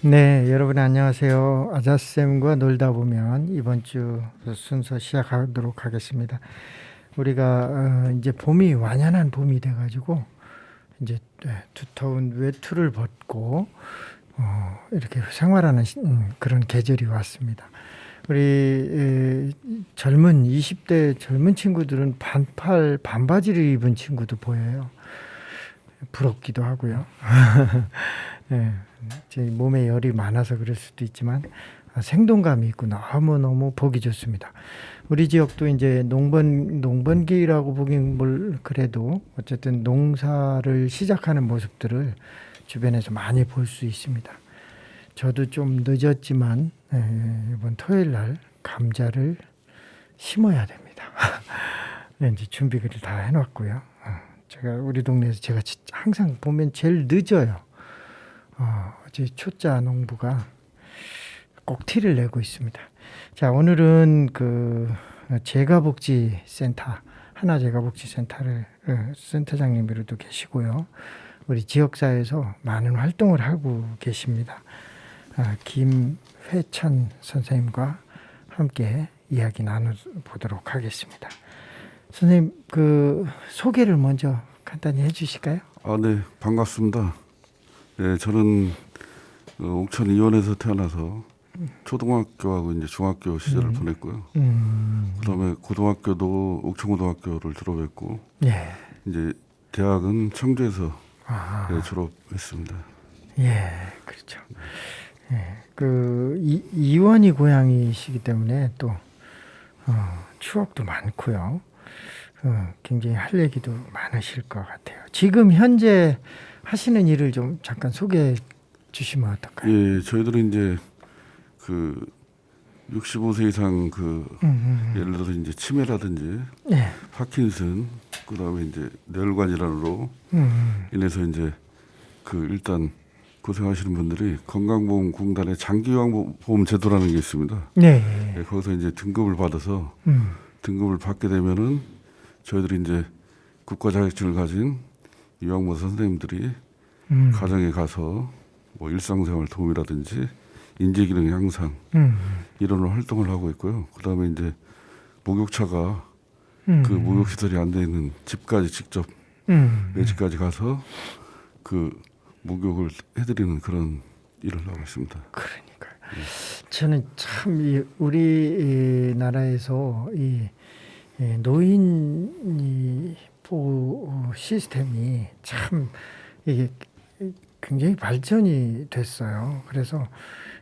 네, 여러분 안녕하세요. 아자쌤과 놀다 보면 이번 주 순서 시작하도록 하겠습니다. 우리가 이제 봄이 완연한 봄이 돼가지고 이제 두터운 외투를 벗고 이렇게 생활하는 그런 계절이 왔습니다. 우리 젊은 20대 젊은 친구들은 반팔 반바지를 입은 친구도 보여요. 부럽기도 하고요. 예, 제 몸에 열이 많아서 그럴 수도 있지만 생동감이 있고 너무너무 보기 좋습니다. 우리 지역도 이제 농번기라고 보긴 뭘 그래도 어쨌든 농사를 시작하는 모습들을 주변에서 많이 볼 수 있습니다. 저도 좀 늦었지만 이번 토요일 날 감자를 심어야 됩니다. 이제 준비를 다 해놨고요. 제가 우리 동네에서 제가 항상 보면 제일 늦어요. 제 초짜 농부가 꼭 티를 내고 있습니다. 자, 오늘은 그 재가복지센터 하나재가복지센터를 센터장님으로도 계시고요. 우리 지역사회에서 많은 활동을 하고 계십니다. 김회천 선생님과 함께 이야기 나눠보도록 하겠습니다. 선생님, 그 소개를 먼저 간단히 해주실까요? 네, 반갑습니다. 네, 저는 옥천 이원에서 태어나서 초등학교하고 이제 중학교 시절을 보냈고요. 그다음에 고등학교도 옥천고등학교를 졸업했고, 예. 이제 대학은 청주에서 졸업했습니다. 예, 그렇죠. 예, 그 이원이 고향이시기 때문에 또 추억도 많고요. 굉장히 할 얘기도 많으실 것 같아요. 지금 현재 하시는 일을 좀 잠깐 소개해 주시면 어떨까요? 예, 저희들은 이제 그 65세 이상 예를 들어 이제 치매라든지 예. 파킨슨, 그다음에 이제 뇌혈관 질환으로 인해서 이제 일단 고생하시는 분들이 건강보험공단의 장기요양보험 제도라는 게 있습니다. 네. 네, 거기서 이제 등급을 받아서 등급을 받게 되면은 저희들이 이제 국가 자격증을 가진 요양보호사 선생님들이 가정에 가서 뭐 일상생활 도움이라든지 인지기능 향상 이런 활동을 하고 있고요. 그다음에 이제 목욕차가 그 목욕시설이 안 돼 있는 집까지 직접 내 집까지 가서 그 목욕을 해드리는 그런 일을 하고 있습니다. 그러니까요. 저는 참 우리나라에서 이 노인 보호 시스템이 참 이게 굉장히 발전이 됐어요. 그래서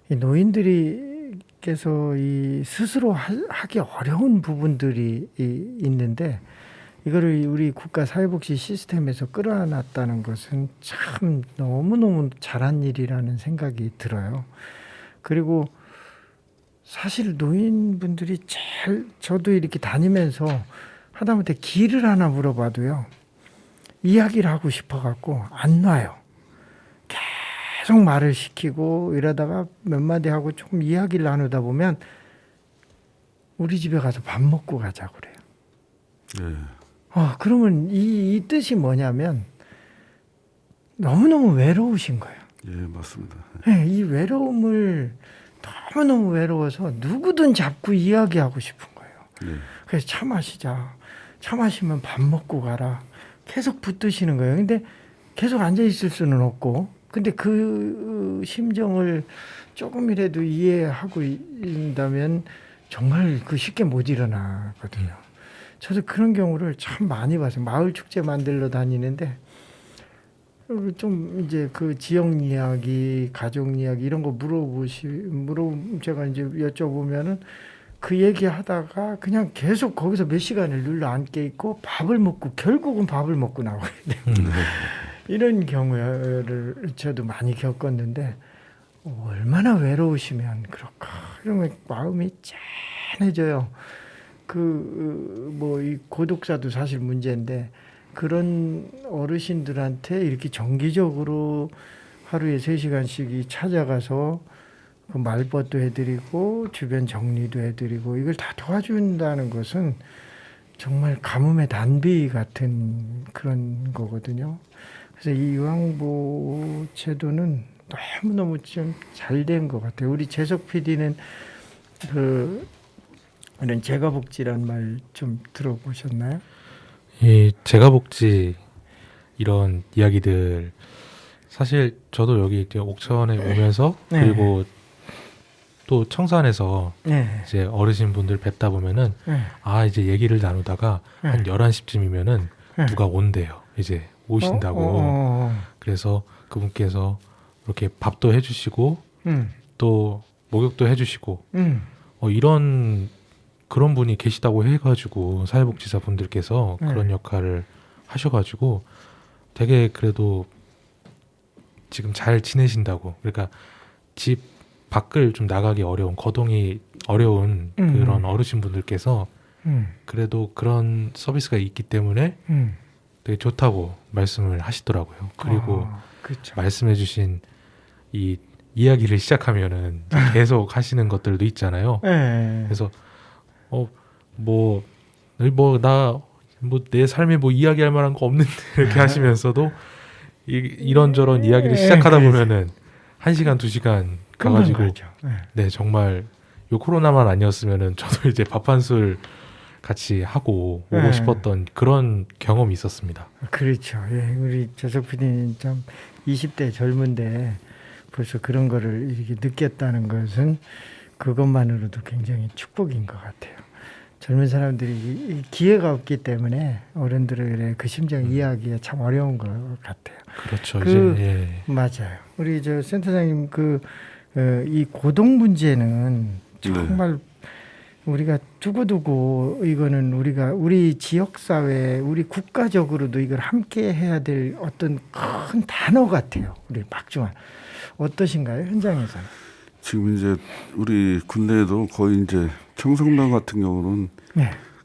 이 노인들이께서 이 스스로 하기 어려운 부분들이 있는데 이거를 우리 국가 사회복지 시스템에서 끌어안았다는 것은 참 너무너무 잘한 일이라는 생각이 들어요. 그리고 사실 노인분들이 저도 이렇게 다니면서 하다못해 길을 하나 물어봐도요, 이야기를 하고 싶어갖고 안 놔요. 계속 말을 시키고 이러다가 몇 마디 하고 조금 이야기를 나누다 보면 우리 집에 가서 밥 먹고 가자고 그래요. 네. 그러면 이 뜻이 뭐냐면 너무너무 외로우신 거예요. 예, 맞습니다. 네, 이 외로움을 너무너무 외로워서 누구든 잡고 이야기하고 싶은 거예요. 네. 그래서 차 마시자. 차 마시면 밥 먹고 가라. 계속 붙드시는 거예요. 근데 계속 앉아 있을 수는 없고, 근데 그 심정을 조금이라도 이해하고 있다면 정말 쉽게 못 일어나거든요. 저도 그런 경우를 참 많이 봤어요. 마을 축제 만들러 다니는데 좀 이제 그 지역 이야기, 가족 이야기 이런 거 제가 이제 여쭤보면은 그 얘기 하다가 그냥 계속 거기서 몇 시간을 눌러 앉게 있고 밥을 먹고 결국은 밥을 먹고 나오거든요. 이런 경우를 저도 많이 겪었는데 얼마나 외로우시면 그럴까. 이러면 마음이 짠해져요. 이 고독사도 사실 문제인데 그런 어르신들한테 이렇게 정기적으로 하루에 3시간씩 찾아가서 그 말벗도 해드리고 주변 정리도 해드리고 이걸 다 도와준다는 것은 정말 가뭄의 단비 같은 그런 거거든요. 그래서 이 요양보호 제도는 너무너무 좀 잘 된 것 같아요. 우리 재석 PD는 그 이런 재가복지란 말 좀 들어보셨나요? 이 재가복지 이런 이야기들 사실 저도 여기 이제 옥천에 오면서 네. 그리고 또 청산에서 네. 이제 어르신 분들 뵙다 보면은 네. 아 이제 얘기를 나누다가 네. 한 11시쯤이면은 네. 누가 온대요. 이제 오신다고. 그래서 그분께서 이렇게 밥도 해주시고 또 목욕도 해주시고 이런 그런 분이 계시다고 해가지고 사회복지사 분들께서 그런 역할을 하셔가지고 되게 그래도 지금 잘 지내신다고. 그러니까 집 밖을 좀 나가기 어려운 거동이 어려운 그런 어르신 분들께서 그래도 그런 서비스가 있기 때문에 되게 좋다고 말씀을 하시더라고요. 그리고 그렇죠. 말씀해주신 이 이야기를 시작하면은 이제 계속 하시는 것들도 있잖아요. 네. 그래서 내 삶에 뭐 이야기할 만한 거 없는데 이렇게 하시면서도 이런저런 이야기를 시작하다 보면은 1시간 2시간 가가지고 네 정말 요 코로나만 아니었으면은 저도 이제 밥 한 술 같이 하고 오고 싶었던 그런 경험이 있었습니다. 그렇죠. 예, 우리 재석 PD는 참 20대 젊은데 벌써 그런 거를 이렇게 느꼈다는 것은 그것만으로도 굉장히 축복인 것 같아요. 젊은 사람들이 기회가 없기 때문에 어른들의 그 심정 이해하기가 참 어려운 것 같아요. 그렇죠. 맞아요. 우리 저 센터장님 이 고동 문제는 정말 우리가 두고두고 이거는 우리 지역 사회, 우리 국가적으로도 이걸 함께 해야 될 어떤 큰 단어 같아요. 우리 박중환 어떠신가요? 현장에서는? 지금 이제 우리 군내에도 거의 이제 청성당 같은 경우는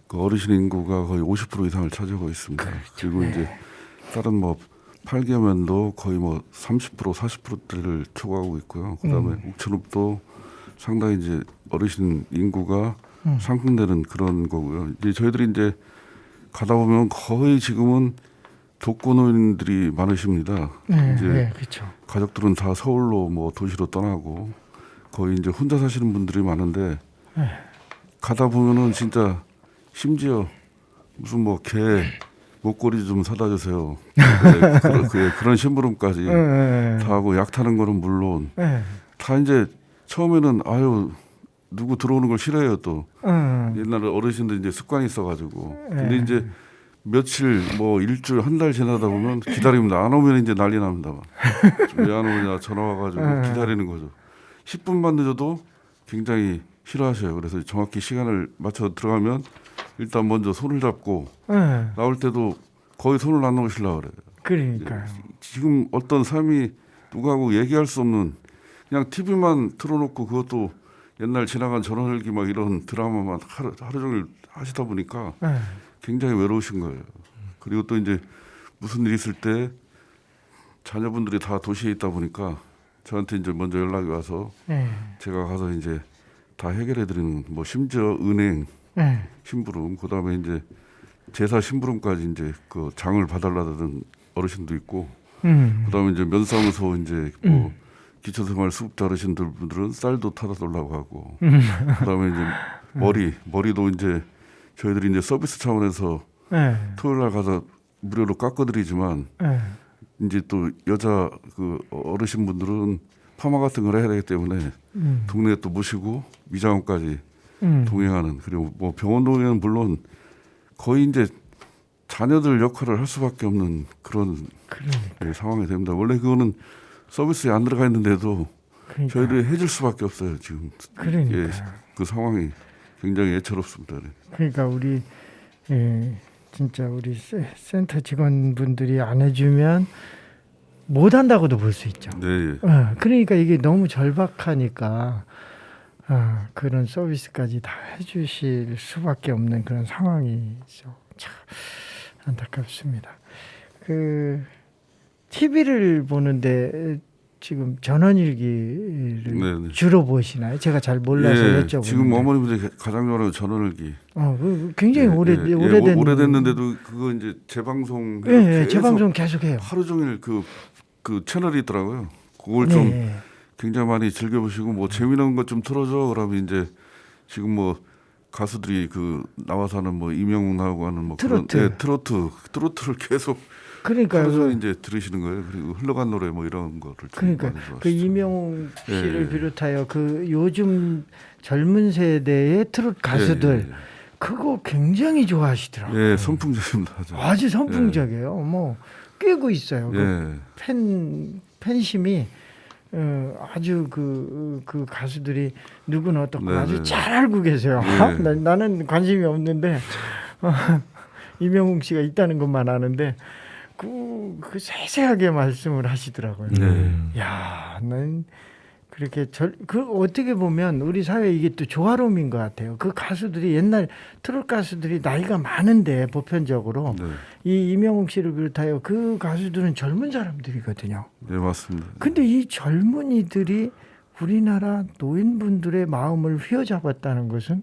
그 어르신 인구가 거의 50% 이상을 차지하고 있습니다. 그렇죠. 그리고 이제 다른 뭐 8개면도 거의 뭐 30% 40%대를 초과하고 있고요. 그다음에 옥천읍도 상당히 이제 어르신 인구가 상승되는 그런 거고요. 이제 저희들이 이제 가다 보면 거의 지금은 독거노인들이 많으십니다. 이제 그렇죠. 가족들은 다 서울로 뭐 도시로 떠나고 거의 이제 혼자 사시는 분들이 많은데 가다 보면은 진짜 심지어 무슨 뭐 개 목걸이 좀 사다 주세요. 그런 심부름까지 다 하고 약 타는 거는 물론 다 이제 처음에는 아유 누구 들어오는 걸 싫어해요 또 옛날에 어르신들 이제 습관이 있어가지고 근데 이제 며칠 뭐 일주일 한 달 지나다 보면 기다립니다. 안 오면 이제 난리 납니다. 왜 안 오냐 전화 와가지고 기다리는 거죠. 10분만 늦어도 굉장히 싫어하셔요. 그래서 정확히 시간을 맞춰 들어가면 일단 먼저 손을 잡고 나올 때도 거의 손을 안 놓으시려고 그래요. 그러니까요. 지금 어떤 삶이 누구하고 얘기할 수 없는 그냥 TV만 틀어놓고 그것도 옛날 지나간 전원일기 막 이런 드라마만 하루 종일 하시다 보니까 굉장히 외로우신 거예요. 그리고 또 이제 무슨 일 있을 때 자녀분들이 다 도시에 있다 보니까 저한테 이제 먼저 연락이 와서 제가 가서 이제 다 해결해 드리는 뭐 심지어 은행 심부름 그다음에 이제 제사 심부름까지 이제 그 장을 봐달라는 어르신도 있고 그다음에 이제 면사무소 이제 뭐 기초생활 수급자 어르신들은 쌀도 타다 달라고 하고 그다음에 이제 머리도 이제 저희들이 이제 서비스 차원에서 토요일 날 가서 무료로 깎아드리지만 이제 또 여자 그 어르신 분들은 파마 같은 걸 해야 되기 때문에 동네에 또 모시고 미장원까지 동행하는 그리고 뭐 병원 동행은 물론 거의 이제 자녀들 역할을 할 수밖에 없는 그런 상황이 됩니다. 원래 그거는 서비스에 안 들어가 있는데도 저희들이 해줄 수밖에 없어요 지금. 예, 그 상황이 굉장히 애처롭습니다. 그러니까 우리 진짜 우리 센터 직원분들이 안 해주면 못 한다고도 볼 수 있죠. 네. 그러니까 이게 너무 절박하니까 그런 서비스까지 다 해주실 수밖에 없는 그런 상황이죠. 참 안타깝습니다. TV를 보는데 지금 전원일기를 주로 보시나요? 제가 잘 몰라서 여쭤보는데. 지금 어머니분들이 가장 좋아하는 전원일기. 굉장히 오래됐는데도 그거 이제 재방송. 재방송 계속해요. 하루 종일 그 채널이 있더라고요. 그걸 좀 네. 굉장히 많이 즐겨보시고 뭐 재미난 것 좀 틀어줘. 그러면 이제 지금 뭐 가수들이 그 나와서 하는 뭐 이명웅 나오고 하는 뭐 트로트. 그런, 트로트를 계속 그러니까요. 하루 종일 이제 들으시는 거예요. 그리고 흘러간 노래 뭐 이런 거를 좀 그러니까 많이 좋아하시죠. 그 이명웅 씨를 예. 비롯하여 그 요즘 젊은 세대의 트로트 가수들 예. 그거 굉장히 좋아하시더라고요. 예, 선풍적입니다. 아주. 아주 선풍적이에요. 뭐 꿰고 있어요. 그 예. 팬심이 아주 그 가수들이 누구는 어떻고 네, 아주 네. 잘 알고 계세요. 네. 나는 관심이 없는데 이명웅 씨가 있다는 것만 아는데 그 세세하게 말씀을 하시더라고요. 네. 야, 난 그렇게 그 어떻게 보면 우리 사회 이게 또 조화로움인 것 같아요. 그 가수들이 옛날 트롯 가수들이 나이가 많은데 보편적으로 네. 이 이명웅 씨를 비롯하여 그 가수들은 젊은 사람들이거든요. 네, 맞습니다. 근데 이 젊은이들이 우리나라 노인분들의 마음을 휘어잡았다는 것은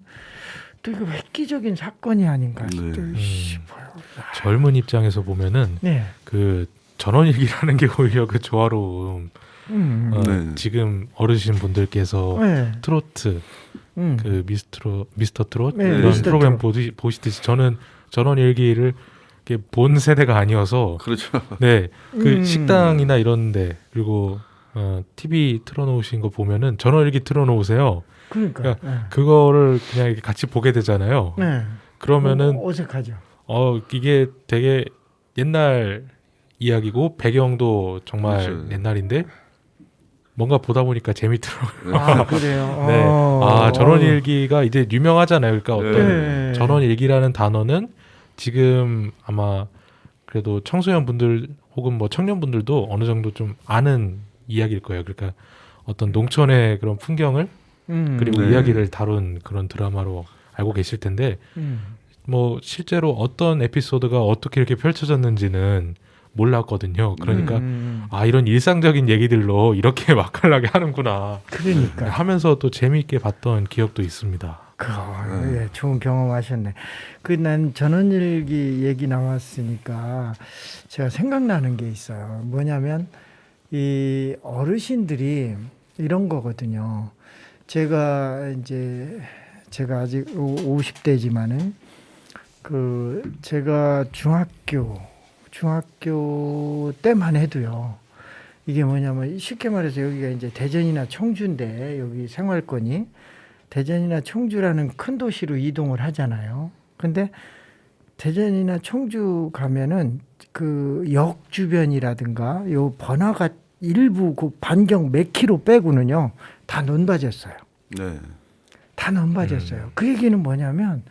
또 이거 획기적인 사건이 아닌가 네. 싶어요. 젊은 입장에서 보면은 네. 그 전원일기라는 게 오히려 그 조화로움. 네. 지금 어르신 분들께서 네. 트로트 그 미스터 트롯 네, 이런 미스터 프로그램 트롯. 보시듯이 저는 전원일기를 이렇게 본 세대가 아니어서 그렇죠. 네, 그 음. 식당이나 이런데 그리고 TV 틀어놓으신 거 보면은 전원일기 틀어놓으세요. 그러니까 그거를 그냥 이렇게 같이 보게 되잖아요. 네. 그러면은 어색하죠. 이게 되게 옛날 이야기고 배경도 정말 그렇죠. 옛날인데 뭔가 보다 보니까 재밌더라고요. 아 그래요. 네. 전원일기가 이제 유명하잖아요. 그러니까 어떤 네. 전원일기라는 단어는 지금 아마 그래도 청소년 분들 혹은 뭐 청년분들도 어느 정도 좀 아는 이야기일 거예요. 그러니까 어떤 농촌의 그런 풍경을 그리고 네. 이야기를 다룬 그런 드라마로 알고 계실 텐데 뭐 실제로 어떤 에피소드가 어떻게 이렇게 펼쳐졌는지는 몰랐거든요. 그러니까 이런 일상적인 얘기들로 이렇게 맛깔나게 하는구나. 그러니까 하면서 또 재미있게 봤던 기억도 있습니다. 예, 좋은 경험하셨네. 난 전원일기 얘기 나왔으니까 제가 생각나는 게 있어요. 뭐냐면 이 어르신들이 이런 거거든요. 제가 아직 50대지만은 제가 중학교 때만 해도요. 이게 뭐냐면 쉽게 말해서 여기가 이제 대전이나 청주인데 여기 생활권이 대전이나 청주라는 큰 도시로 이동을 하잖아요. 근데 대전이나 청주 가면은 그 역 주변이라든가 요 번화가 일부 그 반경 몇 킬로 빼고는요 다 논밭이었어요. 네. 다 논밭이었어요. 그 얘기는 뭐냐면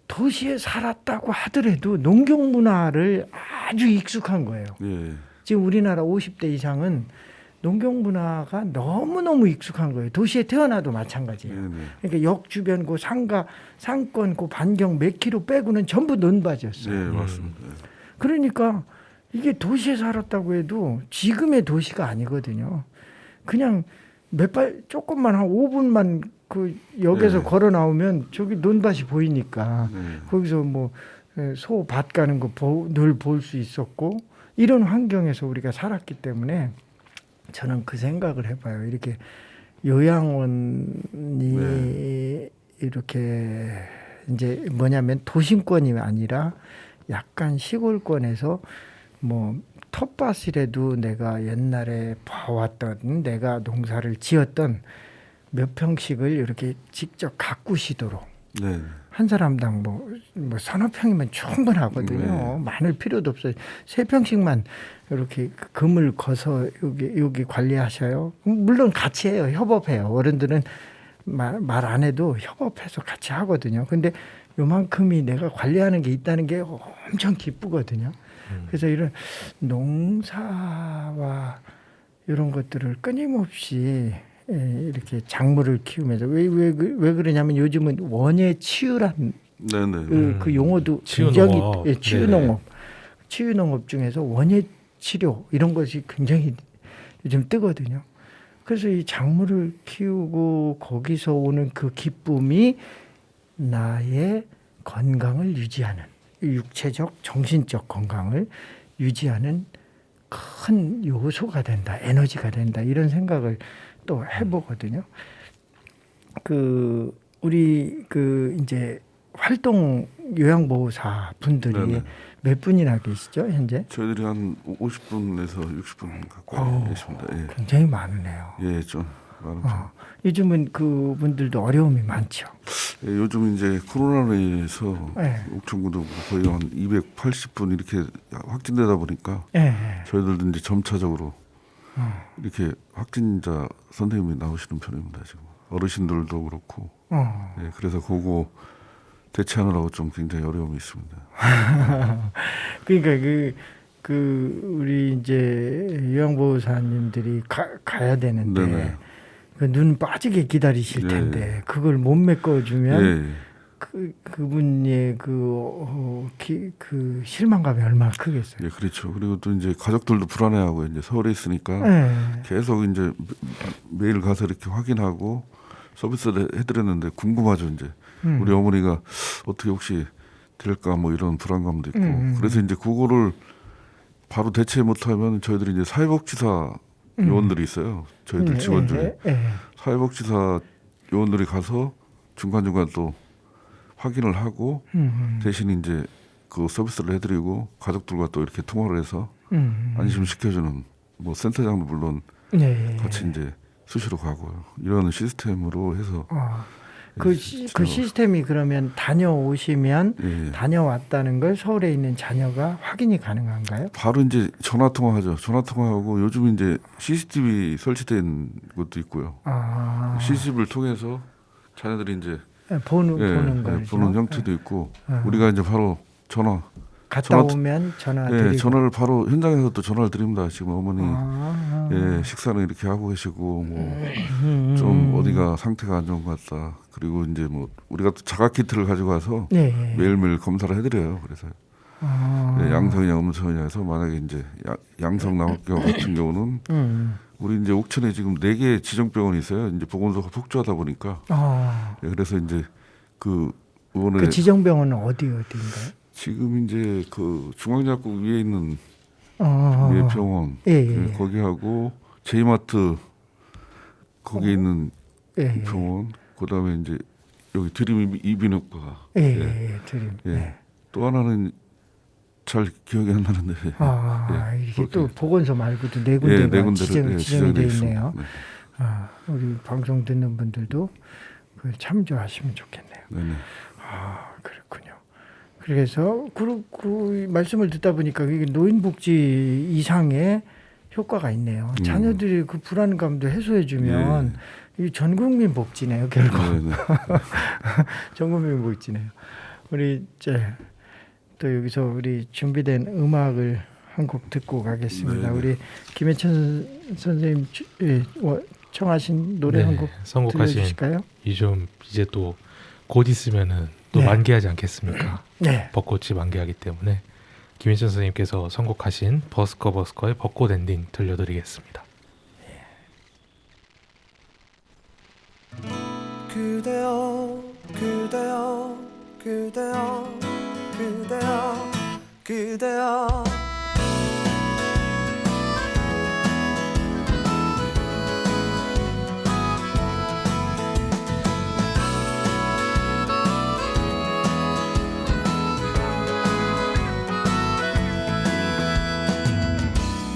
도시에 살았다고 하더라도 농경 문화를 아주 익숙한 거예요. 예. 지금 우리나라 50대 이상은 농경 문화가 너무너무 익숙한 거예요. 도시에 태어나도 마찬가지예요. 네. 그러니까 역 주변 그 상권 그 반경 몇 킬로 빼고는 전부 논밭이었어요. 네, 맞습니다. 그러니까 이게 도시에 살았다고 해도 지금의 도시가 아니거든요. 그냥 조금만 한 5분만 그 역에서 네. 걸어 나오면 저기 논밭이 보이니까 네. 거기서 뭐 소 밭 가는 거 늘 볼 수 있었고 이런 환경에서 우리가 살았기 때문에 저는 그 생각을 해봐요. 이렇게 요양원이 이렇게 이제 뭐냐면 도심권이 아니라 약간 시골권에서 뭐 텃밭이라도 내가 옛날에 봐왔던 내가 농사를 지었던 몇 평씩을 이렇게 직접 가꾸시도록 네. 한 사람당 뭐 서너 평이면 충분하거든요. 많을 필요도 없어요. 3평씩만 이렇게 금을 거서 여기 관리하셔요. 물론 같이 해요. 협업해요. 어른들은 말 안 해도 협업해서 같이 하거든요. 근데 요만큼이 내가 관리하는 게 있다는 게 엄청 기쁘거든요. 그래서 이런 농사와 이런 것들을 끊임없이 이렇게 작물을 키우면서 왜 그러냐면 요즘은 원예치유란 네네. 그 용어도 치유농업. 굉장히 치유농업, 치유농업 중에서 원예치료 이런 것이 굉장히 요즘 뜨거든요. 그래서 이 작물을 키우고 거기서 오는 그 기쁨이 나의 건강을 유지하는 육체적, 정신적 건강을 유지하는 큰 요소가 된다, 에너지가 된다 이런 생각을 또 해보거든요. 우리 이제 활동 요양보호사 분들이 네네. 몇 분이나 계시죠 현재? 저희들이 한 50분에서 60분 가까이 계십니다. 예. 굉장히 많으네요. 예, 좀 많은 편. 요즘은 그분들도 어려움이 많죠. 예, 요즘 이제 코로나로 인해서 네. 옥천구도 거의 한 280분 이렇게 확진되다 보니까 예. 저희들도 이제 점차적으로 이렇게 확진자 선생님이 나오시는 편입니다. 지금 어르신들도 그렇고. 예, 그래서 그거 대체하느라고 좀 굉장히 어려움이 있습니다. 그러니까 우리 이제 요양보호사님들이 가야 되는데 네네. 눈 빠지게 기다리실 예. 텐데 그걸 못 메꿔주면 예, 그분의 그 실망감이 얼마나 크겠어요. 예, 그렇죠. 그리고 또 이제 가족들도 불안해하고 이제 서울에 있으니까 예. 계속 이제 매일 가서 이렇게 확인하고 서비스를 해드렸는데 궁금하죠. 이제 우리 어머니가 어떻게 혹시 될까 뭐 이런 불안감도 있고 그래서 이제 그거를 바로 대체 못하면 저희들이 이제 사회복지사 요원들이 있어요. 저희들 직원 중에 사회복지사 요원들이 가서 중간중간 또 확인을 하고 대신 이제 그 서비스를 해드리고 가족들과 또 이렇게 통화를 해서 안심시켜주는 뭐 센터장도 물론 같이 이제 수시로 가고요. 이런 시스템으로 해서 그 시스템이 그러면 다녀오시면 예. 다녀왔다는 걸 서울에 있는 자녀가 확인이 가능한가요? 바로 이제 전화 통화하죠. 전화 통화하고 요즘 이제 CCTV 설치된 것도 있고요. CCTV를 통해서 자녀들이 이제 보는 거죠. 보는 형태도 있고 우리가 이제 바로 갔다 오면 전화 드리고. 예, 전화를 바로 현장에서 또 전화를 드립니다. 지금 어머니 예, 식사는 이렇게 하고 계시고 뭐 좀 어디가 상태가 안 좋은 것 같다. 그리고 이제 뭐 우리가 또 자가 키트를 가지고 와서 매일매일 검사를 해드려요. 그래서 예, 양성이냐 음성이냐 해서 만약에 이제 양성 나올 경우 같은 경우는 우리 이제 옥천에 지금 4개 지정병원이 있어요. 이제 보건소가 폭주하다 보니까 예, 그래서 이제 그 의원의 그 지정병원은 어디인가요? 지금 이제 그 중앙약국 위에 있는 위에 병원 예. 거기하고 제이마트 거기에 있는 병원 그다음에 이제 여기 드림 이비인후과 드림. 예. 또 하나는 잘 기억이 안 나는데 이게 또 보건소 말고도 네 군데가 지정이 되어 있네요. 네. 우리 방송 듣는 분들도 그걸 참조하시면 좋겠네요. 네네. 그렇군요. 그래서 그 말씀을 듣다 보니까 이게 노인복지 이상의 효과가 있네요. 자녀들이 그 불안감도 해소해주면 이 전국민 복지네요, 결국. 전국민 복지네요. 우리 이제 또 여기서 우리 준비된 음악을 한 곡 듣고 가겠습니다. 우리 김해천 선생님 청하신 노래 한 곡 들려주실까요? 이제 또 곧 있으면은 또 만개하지 않겠습니까? 네. 벚꽃이 만개하기 때문에 김인천 선생님께서 선곡하신 버스커의 벚꽃 엔딩 들려드리겠습니다. 그대여 그대여 그대여 그대여 그대여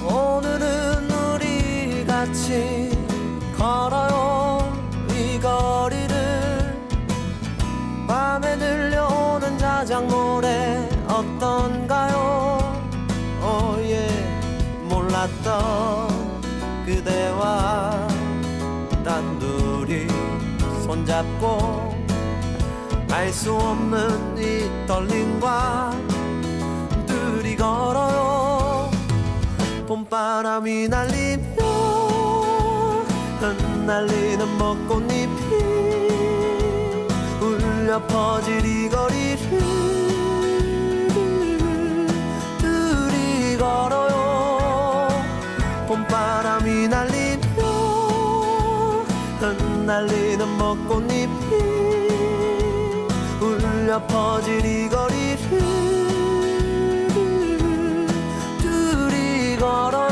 오늘은 우리 같이 걸어요 이 거리를 밤에 들려오는 자작 노래 어떤가요 몰랐던 그대와 단둘이 손잡고 알 수 없는 이 떨림과 둘이 걸어요 봄바람이 날리며 흩날리는 벚꽃잎이 울려 퍼질 이 거리를 둘이 걸어요 봄바람이 날리며 흩날리는 벚꽃잎이 울려 퍼질 이 거리를 둘이 걸어요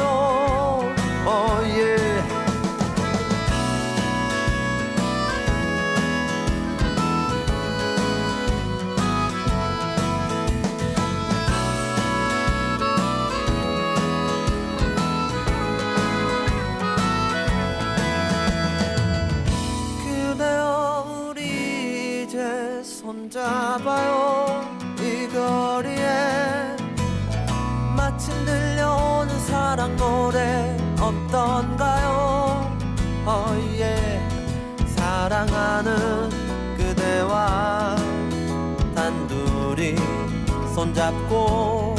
마침 들려오는 사랑 노래 어떤가요? 어예 사랑하는 그대와 단둘이 손잡고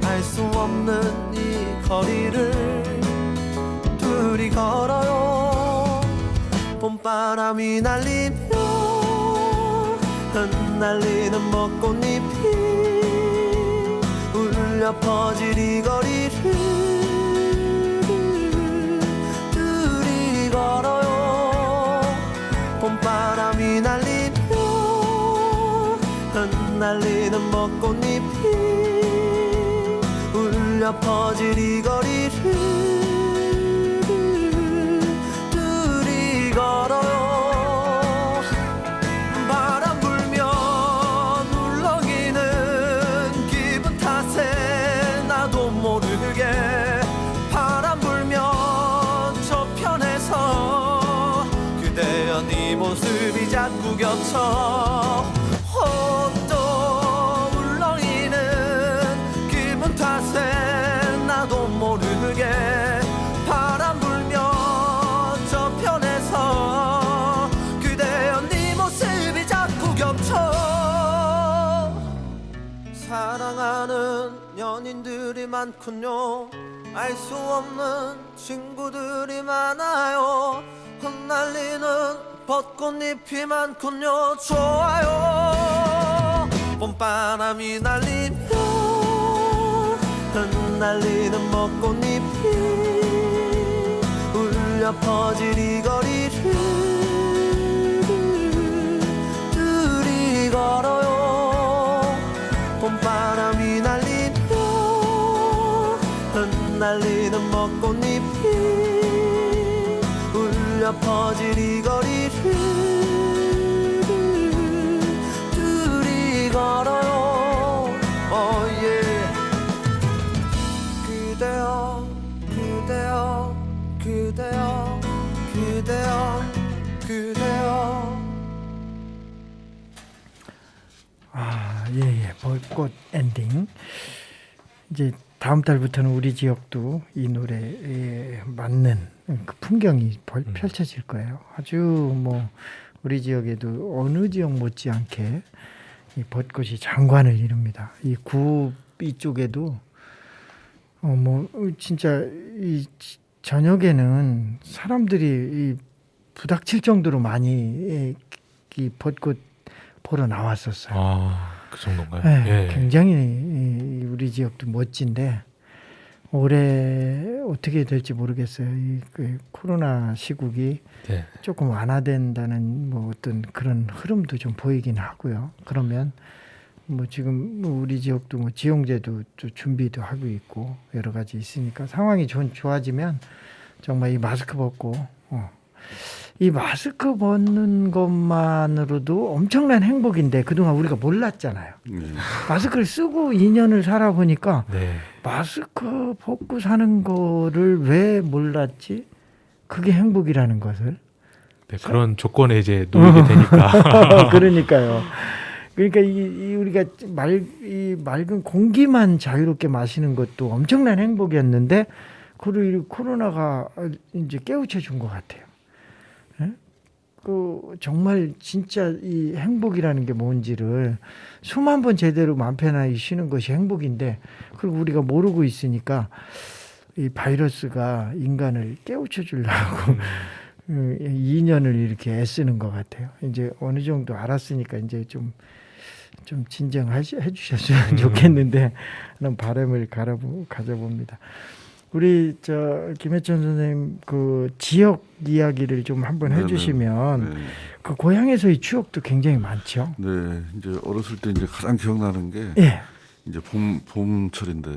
알 수 없는 이 거리를 둘이 걸어요. 봄바람이 날리며 흩날리는 벚꽃잎이 울려 퍼질 이 거리를 둘이 걸어요. 봄바람이 날리며 흩날리는 벚꽃잎이 울려 퍼질 이 거리를 둘이 걸어요. 바람 불면 울렁이는 기분 탓에 나도 모르게 바람 불면 저편에서 그대여 네 모습이 자꾸 겹쳐 또 울렁이는 기분 탓에 나도 모르게 바람 불면 저편에서 그대여 네 모습이 자꾸 겹쳐 사랑하는 연인들이 많군요. 알 수 없는 친구들이 많아요. 흩날리는 벚꽃잎이 많군요. 좋아요. 봄바람이 날리며 흩날리는 벚꽃잎이 울려 퍼질 이 거리를 둘이 걸어요. 봄바람이 날리며 흩날리는 벚꽃잎이 울려 퍼질 이 거리를 둘이 걸어요. 예. 그대여 그대여 그대여 그대여 그대여 예. 벚꽃 엔딩. 이제 다음 달부터는 우리 지역도 이 노래에 맞는 그 풍경이 펼쳐질 거예요. 아주 뭐 우리 지역에도 어느 지역 못지않게 이 벚꽃이 장관을 이룹니다. 이 구 이쪽에도 뭐 진짜 이 저녁에는 사람들이 이 부닥칠 정도로 많이 이 벚꽃 보러 나왔었어요. 그 정도인가요? 네, 예. 굉장히 우리 지역도 멋진데 올해 어떻게 될지 모르겠어요. 그 코로나 시국이 네. 조금 완화된다는 뭐 어떤 그런 흐름도 좀 보이긴 하고요. 그러면 뭐 지금 뭐 우리 지역도 뭐 지용제도 또 준비도 하고 있고 여러 가지 있으니까 상황이 좋아지면 정말 이 마스크 벗고 이 마스크 벗는 것만으로도 엄청난 행복인데 그동안 우리가 몰랐잖아요. 마스크를 쓰고 2년을 살아보니까 네. 마스크 벗고 사는 거를 왜 몰랐지? 그게 행복이라는 것을. 네, 그런 조건에 이제 놓이게 되니까. 그러니까요. 그러니까 이 우리가 이 맑은 공기만 자유롭게 마시는 것도 엄청난 행복이었는데 그걸 코로나가 이제 깨우쳐 준 것 같아요. 그 정말 진짜 이 행복이라는 게 뭔지를 수만 번 제대로 맘 편하게 쉬는 것이 행복인데 그리고 우리가 모르고 있으니까 이 바이러스가 인간을 깨우쳐 주려고 2년을 이렇게 애쓰는 것 같아요. 이제 어느 정도 알았으니까 이제 좀 진정해 주셨으면 좋겠는데 그런 바람을 가져봅니다. 우리 김해천 선생님 그 지역 이야기를 좀 한번 해주시면 그 고향에서의 추억도 굉장히 많죠. 네, 이제 어렸을 때 이제 가장 기억나는 게 이제 봄철인데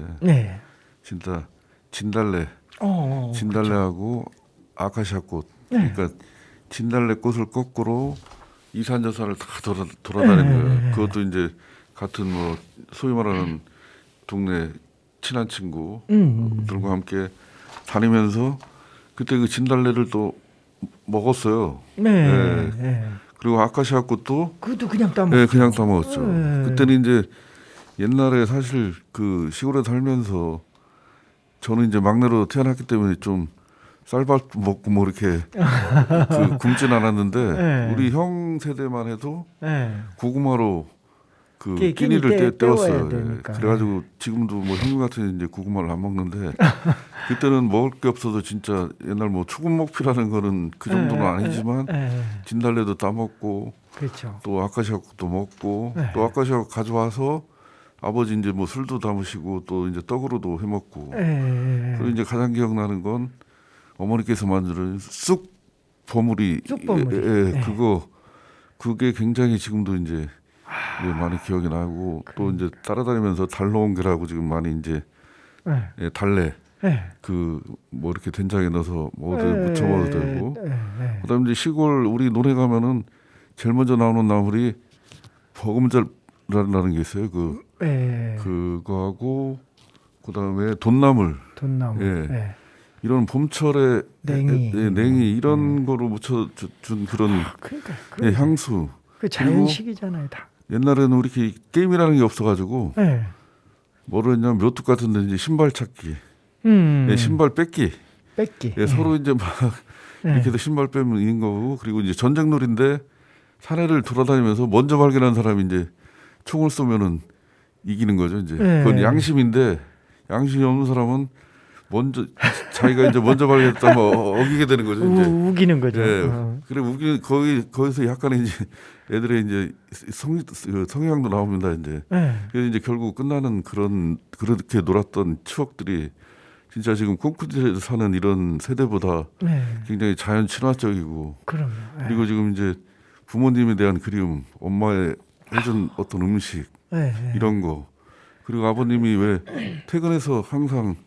진짜 진달래하고 아카시아 꽃. 그러니까 진달래 꽃을 거꾸로 이산저산을 다 돌아다니는 거예요. 그것도 이제 같은 뭐 소위 말하는 동네 친한 친구들과 함께 다니면서 그때 그 진달래를 또 먹었어요. 그리고 아카시아 꽃도 그것도 그냥 따먹었죠. 네, 그냥 따먹었죠. 그때는 이제 옛날에 사실 그 시골에 살면서 저는 이제 막내로 태어났기 때문에 좀 쌀밥 먹고 뭐 이렇게 그 굶진 않았는데 네. 우리 형 세대만 해도 네. 고구마로 그 끼니 끼니를 때워야 때웠어요. 예. 되니까. 그래가지고 지금도 뭐 형님 같은 이제 고구마를 안 먹는데 그때는 먹을 게 없어서 진짜 옛날 뭐 초급목피라는 거는 그 정도는 아니지만 진달래도 따 먹고 그렇죠. 또 아카시아국도 먹고 네. 또 아카시아국 가져와서 아버지 이제 뭐 술도 담으시고 또 이제 떡으로도 해 먹고 그리고 이제 가장 기억나는 건 어머니께서 만드는 쑥 버무리 쑥버무리. 예, 그게 굉장히 지금도 이제 많이 기억이 나고 또 이제 따라다니면서 달러온게라고 지금 많이 이제 예, 달래 그 뭐 이렇게 된장에 넣어서 뭐 어디 무쳐 먹어도 되고 그다음에 이제 시골 우리 논에 가면은 제일 먼저 나오는 나물이 버금자라는 게 있어요. 그거하고 그다음에 돈나물 예. 이런 봄철에 냉이 이런 거로 묻혀준 그런 예, 향수. 그 자연식이잖아요, 다. 옛날에는 우리 이렇게 게임이라는 게 없어가지고 뭐를 했냐면 묘뚝 같은데 이제 신발 찾기, 예, 신발 뺏기, 예, 서로 이제 막 이렇게 해서 신발 빼면 이긴 거고 그리고 이제 전쟁놀인데 사내를 돌아다니면서 먼저 발견한 사람이 이제 총을 쏘면은 이기는 거죠. 이제 그건 양심인데 양심이 없는 사람은 먼저 자기가 이제 먼저 발견했다면 어기게 되는 거죠. 이제 우기는 거죠. 예. 그래 우기 거기서 약간의 이제 애들의 이제 성향도 나옵니다. 이제 그래서 이제 결국 끝나는 그렇게 놀았던 추억들이 진짜 지금 콘크리트에서 사는 이런 세대보다 굉장히 자연 친화적이고 그럼요. 그리고 지금 이제 부모님에 대한 그리움, 엄마의 해준 어떤 음식 이런 거 그리고 아버님이 왜 퇴근해서 항상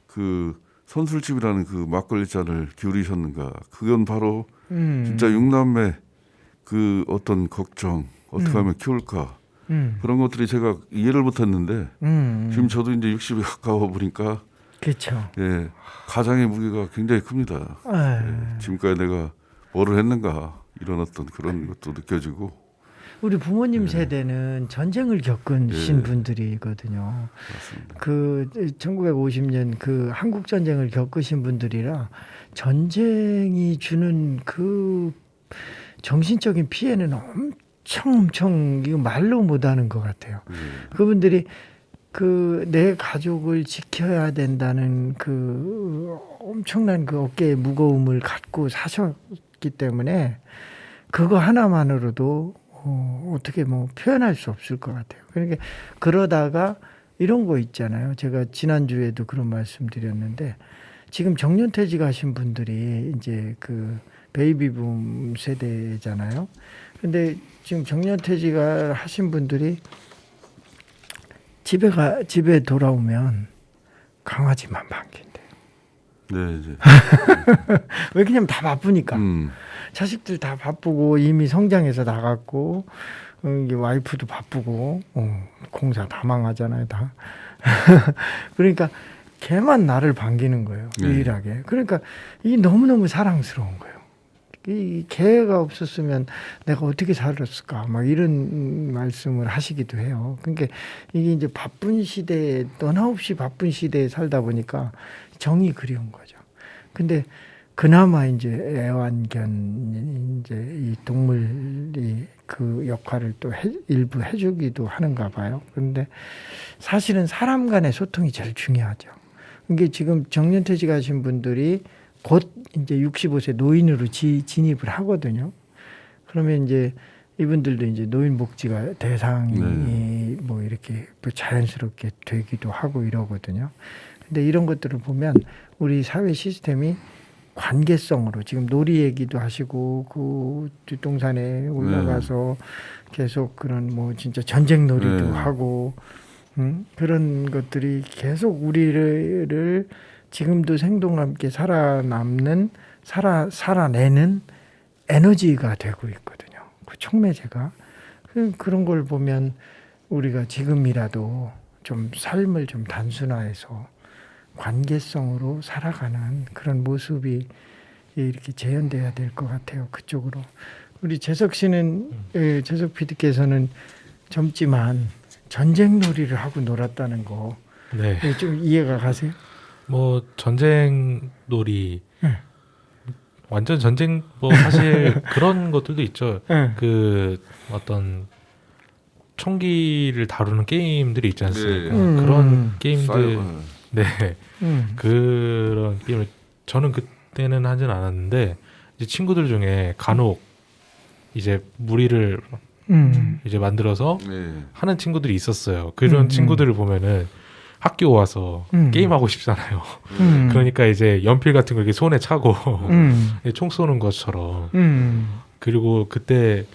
그 선술집이라는 그 막걸리 잔을 기울이셨는가 그건 바로 진짜 육남매 그 어떤 걱정 어떻게 하면 키울까 그런 것들이 제가 이해를 못했는데 지금 저도 이제 60에 가까워 보니까 그렇죠. 예, 가장의 무게가 굉장히 큽니다. 예, 지금까지 내가 뭐를 했는가 이런 어떤 그런 것도 느껴지고 우리 부모님 세대는 전쟁을 겪으신 분들이거든요. 맞습니다. 그 1950년 그 한국 전쟁을 겪으신 분들이라 전쟁이 주는 그 정신적인 피해는 엄청 이거 말로 못하는 것 같아요. 그분들이 그 내 가족을 지켜야 된다는 그 엄청난 그 어깨의 무거움을 갖고 사셨기 때문에 그거 하나만으로도 어떻게 뭐 표현할 수 없을 것 같아요. 그러니까 그러다가 이런 거 있잖아요. 제가 지난주에도 그런 말씀드렸는데 지금 정년퇴직 하신 분들이 이제 베이비붐 세대잖아요. 근데 지금 정년퇴직을 하신 분들이 집에 돌아오면 강아지만 반긴대요. 네, 이제. 왜냐면 다 바쁘니까. 자식들 다 바쁘고 이미 성장해서 나갔고 이게 와이프도 바쁘고 공사 다 망하잖아요, 다. 그러니까 걔만 나를 반기는 거예요, 유일하게. 그러니까 이 너무너무 사랑스러운 거예요. 이 개가 없었으면 내가 어떻게 살았을까 막 이런 말씀을 하시기도 해요. 그러니까 이게 이제 바쁜 시대에 너나 없이 바쁜 시대에 살다 보니까 정이 그리운 거죠. 근데 그나마 이제 애완견 이제 이 동물이 그 역할을 또 일부 해주기도 하는가 봐요. 그런데 사실은 사람 간의 소통이 제일 중요하죠. 이게 지금 정년퇴직하신 분들이 곧 이제 65세 노인으로 진입을 하거든요. 그러면 이제 이분들도 이제 노인복지가 대상이 뭐 이렇게 자연스럽게 되기도 하고 이러거든요. 근데 이런 것들을 보면 우리 사회 시스템이 관계성으로 지금 놀이 얘기도 하시고 그 뒷동산에 올라가서 계속 그런 뭐 진짜 전쟁 놀이도 하고 그런 것들이 계속 우리를 지금도 생동감 있게 살아내는 에너지가 되고 있거든요. 그 촉매제가. 그런 걸 보면 우리가 지금이라도 좀 삶을 좀 단순화해서 관계성으로 살아가는 그런 모습이 이렇게 재현돼야 될 것 같아요. 그쪽으로. 우리 재석 씨는 재석 PD께서는 젊지만 전쟁놀이를 하고 놀았다는 거. 네. 이게 좀 이해가 가세요? 뭐 전쟁놀이 네. 완전 전쟁 뭐 사실 그런 것들도 있죠. 네. 그 어떤 총기를 다루는 게임들이 있지 않습니까? 네. 그런 게임들 사이버. 네. 음. 그런 게임을 저는 그때는 하진 않았는데 이제 친구들 중에 간혹 이제 무리를 이제 만들어서 네. 하는 친구들이 있었어요. 그런 친구들을 보면은 학교 와서 게임하고 싶잖아요. 그러니까 이제 연필 같은 거 이렇게 손에 차고 총 쏘는 것처럼. 그리고 그때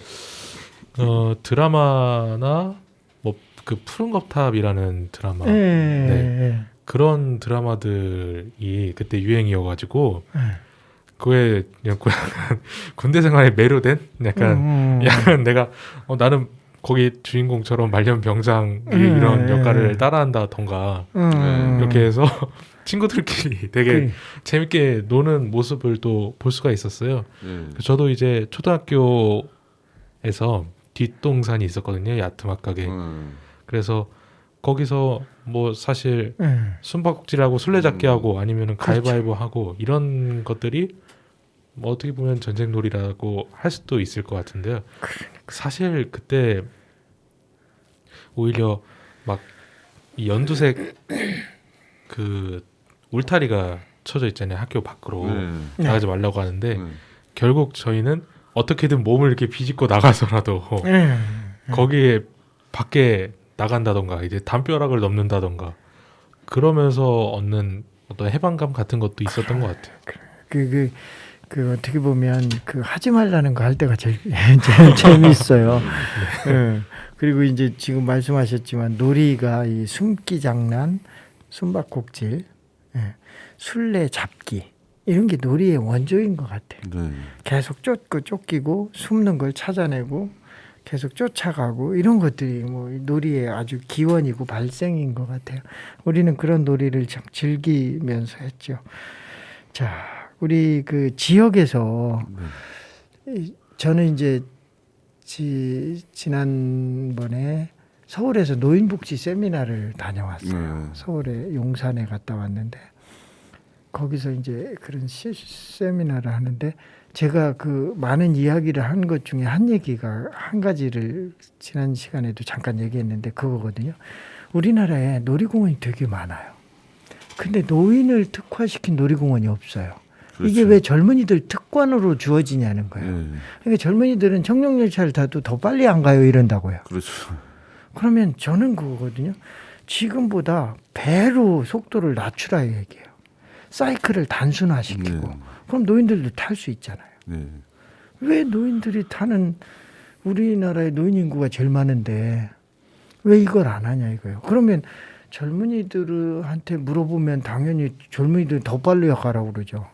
드라마나 뭐 그 푸른 거탑이라는 드라마 네. 그런 드라마들이 그때 유행이어가지고 그에 약간 군대 생활에 매료된 약간 내가 나는 거기 주인공처럼 말년 병장 이런 역할을 따라한다던가 이렇게 해서 친구들끼리 되게 재밌게 노는 모습을 또 볼 수가 있었어요. 저도 이제 초등학교에서 뒷동산이 있었거든요. 야트막 가게. 그래서 거기서 뭐 사실 숨바꼭질하고 술래잡기 하고 아니면은 가위바위보 하고 이런 것들이 뭐 어떻게 보면 전쟁놀이라고 할 수도 있을 것 같은데요. 사실 그때 오히려 막 이 연두색 그 울타리가 쳐져 있잖아요. 학교 밖으로 나가지 말라고 하는데 결국 저희는 어떻게든 몸을 이렇게 비집고 나가서라도 거기에 밖에 나간다던가 이제 담벼락을 넘는다던가 그러면서 얻는 어떤 해방감 같은 것도 있었던 것 같아요. 그 어떻게 보면 그 하지 말라는 거 할 때가 제일 재밌어요. 네. 그리고 이제 지금 말씀하셨지만 놀이가 이 숨기 장난, 숨바꼭질, 술래 잡기 이런 게 놀이의 원조인 것 같아요. 네. 계속 쫓기고 숨는 걸 찾아내고 계속 쫓아가고 이런 것들이 뭐 놀이의 아주 기원이고 발생인 것 같아요. 우리는 그런 놀이를 참 즐기면서 했죠. 자, 우리 그 지역에서 저는 이제 지난번에 서울에서 노인복지 세미나를 다녀왔어요. 서울의 용산에 갔다 왔는데 거기서 이제 그런 세미나를 하는데 제가 그 많은 이야기를 한 것 중에 한 얘기가 한 가지를 지난 시간에도 잠깐 얘기했는데 그거거든요. 우리나라에 놀이공원이 되게 많아요. 근데 노인을 특화시킨 놀이공원이 없어요. 그렇죠. 이게 왜 젊은이들 특권으로 주어지냐는 거예요. 그러니까 젊은이들은 청룡열차를 타도 더 빨리 안 가요 이런다고요. 그렇죠. 그러면 저는 그거거든요. 지금보다 배로 속도를 낮추라 얘기해요. 사이클을 단순화시키고 그럼 노인들도 탈 수 있잖아요. 왜 노인들이 타는 우리나라의 노인 인구가 제일 많은데 왜 이걸 안 하냐 이거예요. 그러면 젊은이들한테 물어보면 당연히 젊은이들 더 빨리 가라고 그러죠.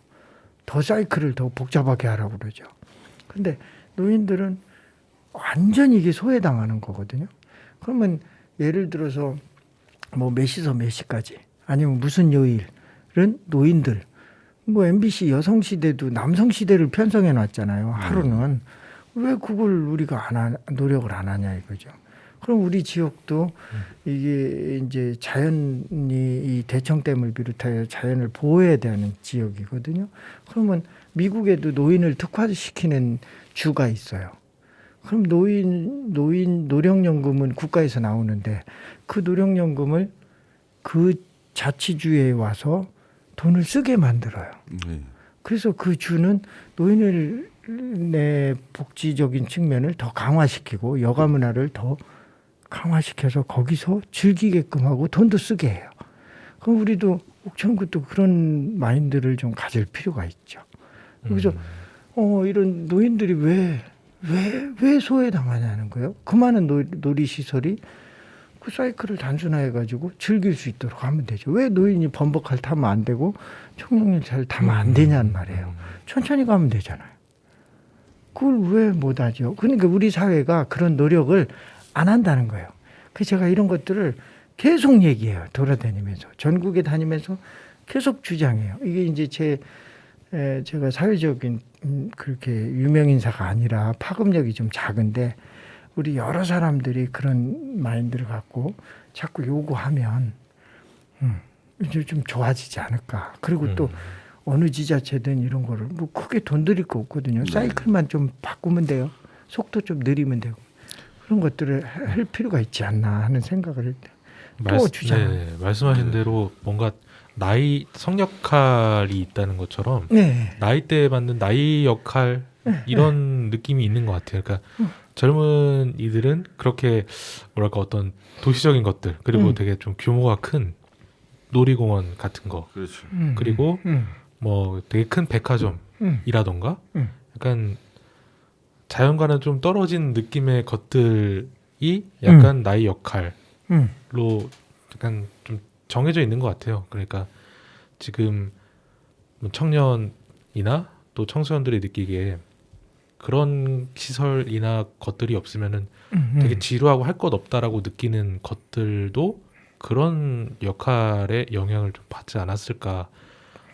더 사이클을 더 복잡하게 하라고 그러죠. 근데 노인들은 완전히 이게 소외당하는 거거든요. 그러면 예를 들어서 뭐 몇 시서 몇 시까지 아니면 무슨 요일은 노인들 뭐 MBC 여성시대도 남성시대를 편성해 놨잖아요. 하루는. 왜 그걸 우리가 노력을 안 하냐 이거죠. 그럼 우리 지역도 이게 이제 자연이 이 대청댐을 비롯하여 자연을 보호해야 되는 지역이거든요. 그러면 미국에도 노인을 특화시키는 주가 있어요. 그럼 노령연금은 국가에서 나오는데 그 노령연금을 그 자치주에 와서 돈을 쓰게 만들어요. 그래서 그 주는 노인을 내 복지적인 측면을 더 강화시키고 여가 문화를 더 강화시켜서 거기서 즐기게끔 하고 돈도 쓰게 해요. 그럼 우리도 옥천구도 그런 마인드를 좀 가질 필요가 있죠. 그래서 이런 노인들이 왜 소외당하냐는 거예요. 그 많은 놀이시설이 그 사이클을 단순화해가지고 즐길 수 있도록 하면 되죠. 왜 노인이 범벅할 타면 안 되고 청룡열차를 타면 안 되냐는 말이에요. 천천히 가면 되잖아요. 그걸 왜 못하죠? 그러니까 우리 사회가 그런 노력을 안 한다는 거예요. 그래서 제가 이런 것들을 계속 얘기해요. 돌아다니면서 전국에 다니면서 계속 주장해요. 이게 이제 제가 사회적인 그렇게 유명 인사가 아니라 파급력이 좀 작은데 우리 여러 사람들이 그런 마인드를 갖고 자꾸 요구하면 이제 좀 좋아지지 않을까. 그리고 또 어느 지자체든 이런 거를 뭐 크게 돈 들일 거 없거든요. 네. 사이클만 좀 바꾸면 돼요. 속도 좀 느리면 되고 그런 것들을 할 필요가 있지 않나 하는 생각을 또 주잖아요. 네, 말씀하신 대로 뭔가 나이 성역할이 있다는 것처럼 네. 나이대에 맞는 나이 역할 이런 느낌이 있는 것 같아요. 그러니까 젊은 이들은 그렇게 뭐랄까 어떤 도시적인 것들 그리고 되게 좀 규모가 큰 놀이공원 같은 거 그렇죠. 그리고 뭐 되게 큰 백화점이라던가 약간 자연과는 좀 떨어진 느낌의 것들이 약간 나이 역할로 약간 좀 정해져 있는 것 같아요. 그러니까 지금 뭐 청년이나 또 청소년들이 느끼기에 그런 시설이나 것들이 없으면은 되게 지루하고 할 것 없다라고 느끼는 것들도 그런 역할에 영향을 좀 받지 않았을까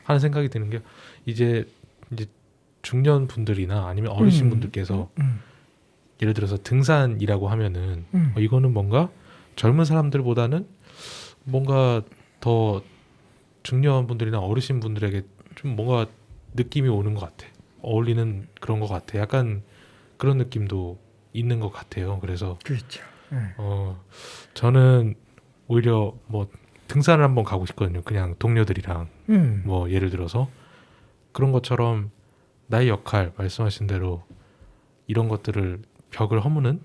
하는 생각이 드는 게 이제 중년 분들이나 아니면 어르신 분들께서 예를 들어서 등산이라고 하면은 이거는 뭔가 젊은 사람들보다는 뭔가 더 중년 분들이나 어르신 분들에게 좀 뭔가 느낌이 오는 것 같아. 어울리는 그런 것 같아. 약간 그런 느낌도 있는 것 같아요. 그래서 그렇죠. 네. 저는 오히려 뭐 등산을 한번 가고 싶거든요. 그냥 동료들이랑 뭐 예를 들어서 그런 것처럼 나의 역할 말씀하신 대로 이런 것들을 벽을 허무는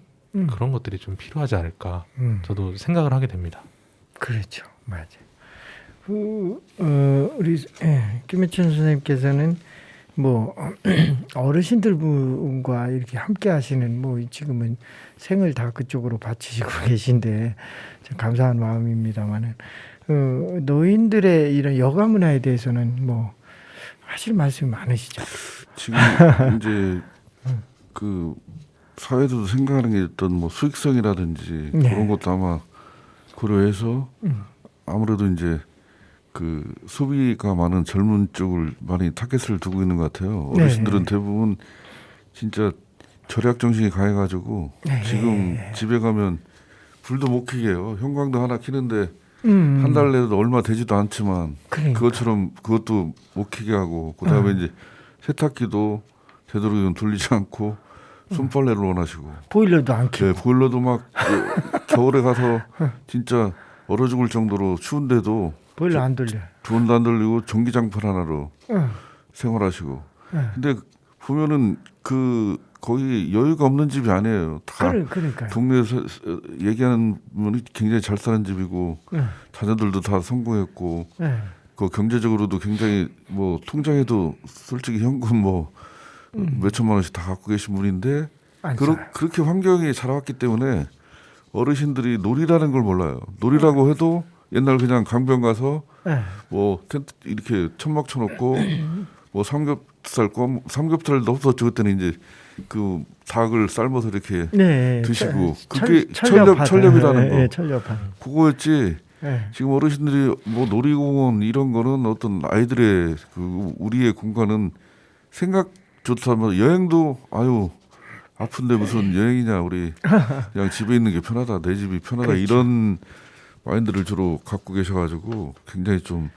그런 것들이 좀 필요하지 않을까 저도 생각을 하게 됩니다. 그렇죠, 맞아. 우리 김혜춘 선생님께서는 뭐 어르신들과 이렇게 함께 하시는 뭐 지금은 생을 다 그쪽으로 바치시고 계신데 참 감사한 마음입니다만은 노인들의 이런 여가 문화에 대해서는 뭐 하실 말씀이 많으시죠. 지금 이제 그 사회도 생각하는 게 어떤 뭐 수익성이라든지 네. 그런 것도 아마 고려해서 아무래도 이제 그 소비가 많은 젊은 쪽을 많이 타겟을 두고 있는 것 같아요. 어르신들은 대부분 진짜 절약 정신이 강해가지고 지금 집에 가면 불도 못 켜게 해요. 형광등 하나 켜는데 한 달 내도 얼마 되지도 않지만 그러니까. 그것처럼 그것도 못 켜게 하고 그다음에 이제 세탁기도 제대로 좀 돌리지 않고 손빨래를 원하시고 보일러도 안 켜고. 네, 보일러도 막 겨울에 가서 진짜 얼어 죽을 정도로 추운데도 보일러 안 돌려. 돈도 안 돌리고 전기장판 하나로 생활하시고. 근데 보면은 그 거의 여유가 없는 집이 아니에요. 다 그러니까. 동네에서 얘기하는 분이 굉장히 잘 사는 집이고 자녀들도 다 성공했고 그 경제적으로도 굉장히 뭐 통장에도 솔직히 현금 뭐 몇천만 원씩 다 갖고 계신 분인데 그렇게 환경이 자라왔기 때문에 어르신들이 놀이라는 걸 몰라요. 놀이라고 해도 옛날 그냥 강변 가서 뭐 텐트 이렇게 천막 쳐놓고 뭐 삼겹살도 없었죠. 그때는 이제 그 닭을 삶아서 이렇게 드시고 그게 철렵이라는 거. 철렵판. 그거였지. 지금 어르신들이 뭐 놀이공원 이런 거는 어떤 아이들의 그 우리의 공간은 생각조차 뭐 여행도 아유 아픈데 무슨 여행이냐 우리 그냥 집에 있는 게 편하다 내 집이 편하다 그렇죠. 이런 마인드를 주로 갖고 계셔가지고 굉장히 좀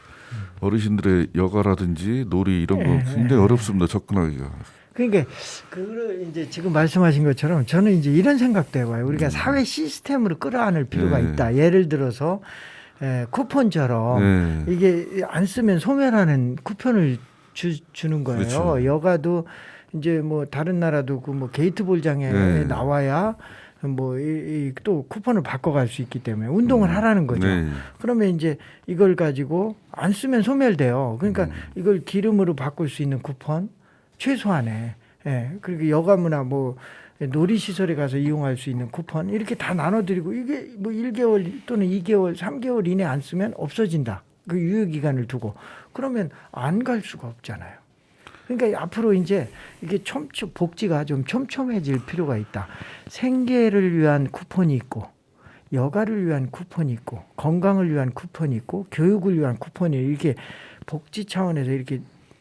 어르신들의 여가라든지 놀이 이런 거 굉장히 어렵습니다 접근하기가. 그러니까 그걸 이제 지금 말씀하신 것처럼 저는 이제 이런 생각도 해봐요. 우리가 사회 시스템으로 끌어안을 필요가 있다. 예를 들어서 쿠폰처럼 이게 안 쓰면 소멸하는 쿠폰을 주는 거예요. 그렇죠. 여가도 이제 뭐 다른 나라도 그 뭐 게이트 볼장에 나와야 뭐 또 쿠폰을 바꿔갈 수 있기 때문에 운동을 하라는 거죠. 그러면 이제 이걸 가지고 안 쓰면 소멸돼요. 그러니까 이걸 기름으로 바꿀 수 있는 쿠폰 최소한에 그리고 여가문화 뭐 놀이시설에 가서 이용할 수 있는 쿠폰 이렇게 다 나눠드리고 이게 뭐 1개월 또는 2개월 3개월 이내 안 쓰면 없어진다. 그 유효기간을 두고 그러면 안 갈 수가 없잖아요. 그러니까 앞으로 이제 이게 복지가 좀 촘촘해질 필요가 있다. 생계를 위한 쿠폰이 있고 여가를 위한 쿠폰이 있고 건강을 위한 쿠폰이 있고 교육을 위한 쿠폰이 이렇게 복지 차원에서 이렇게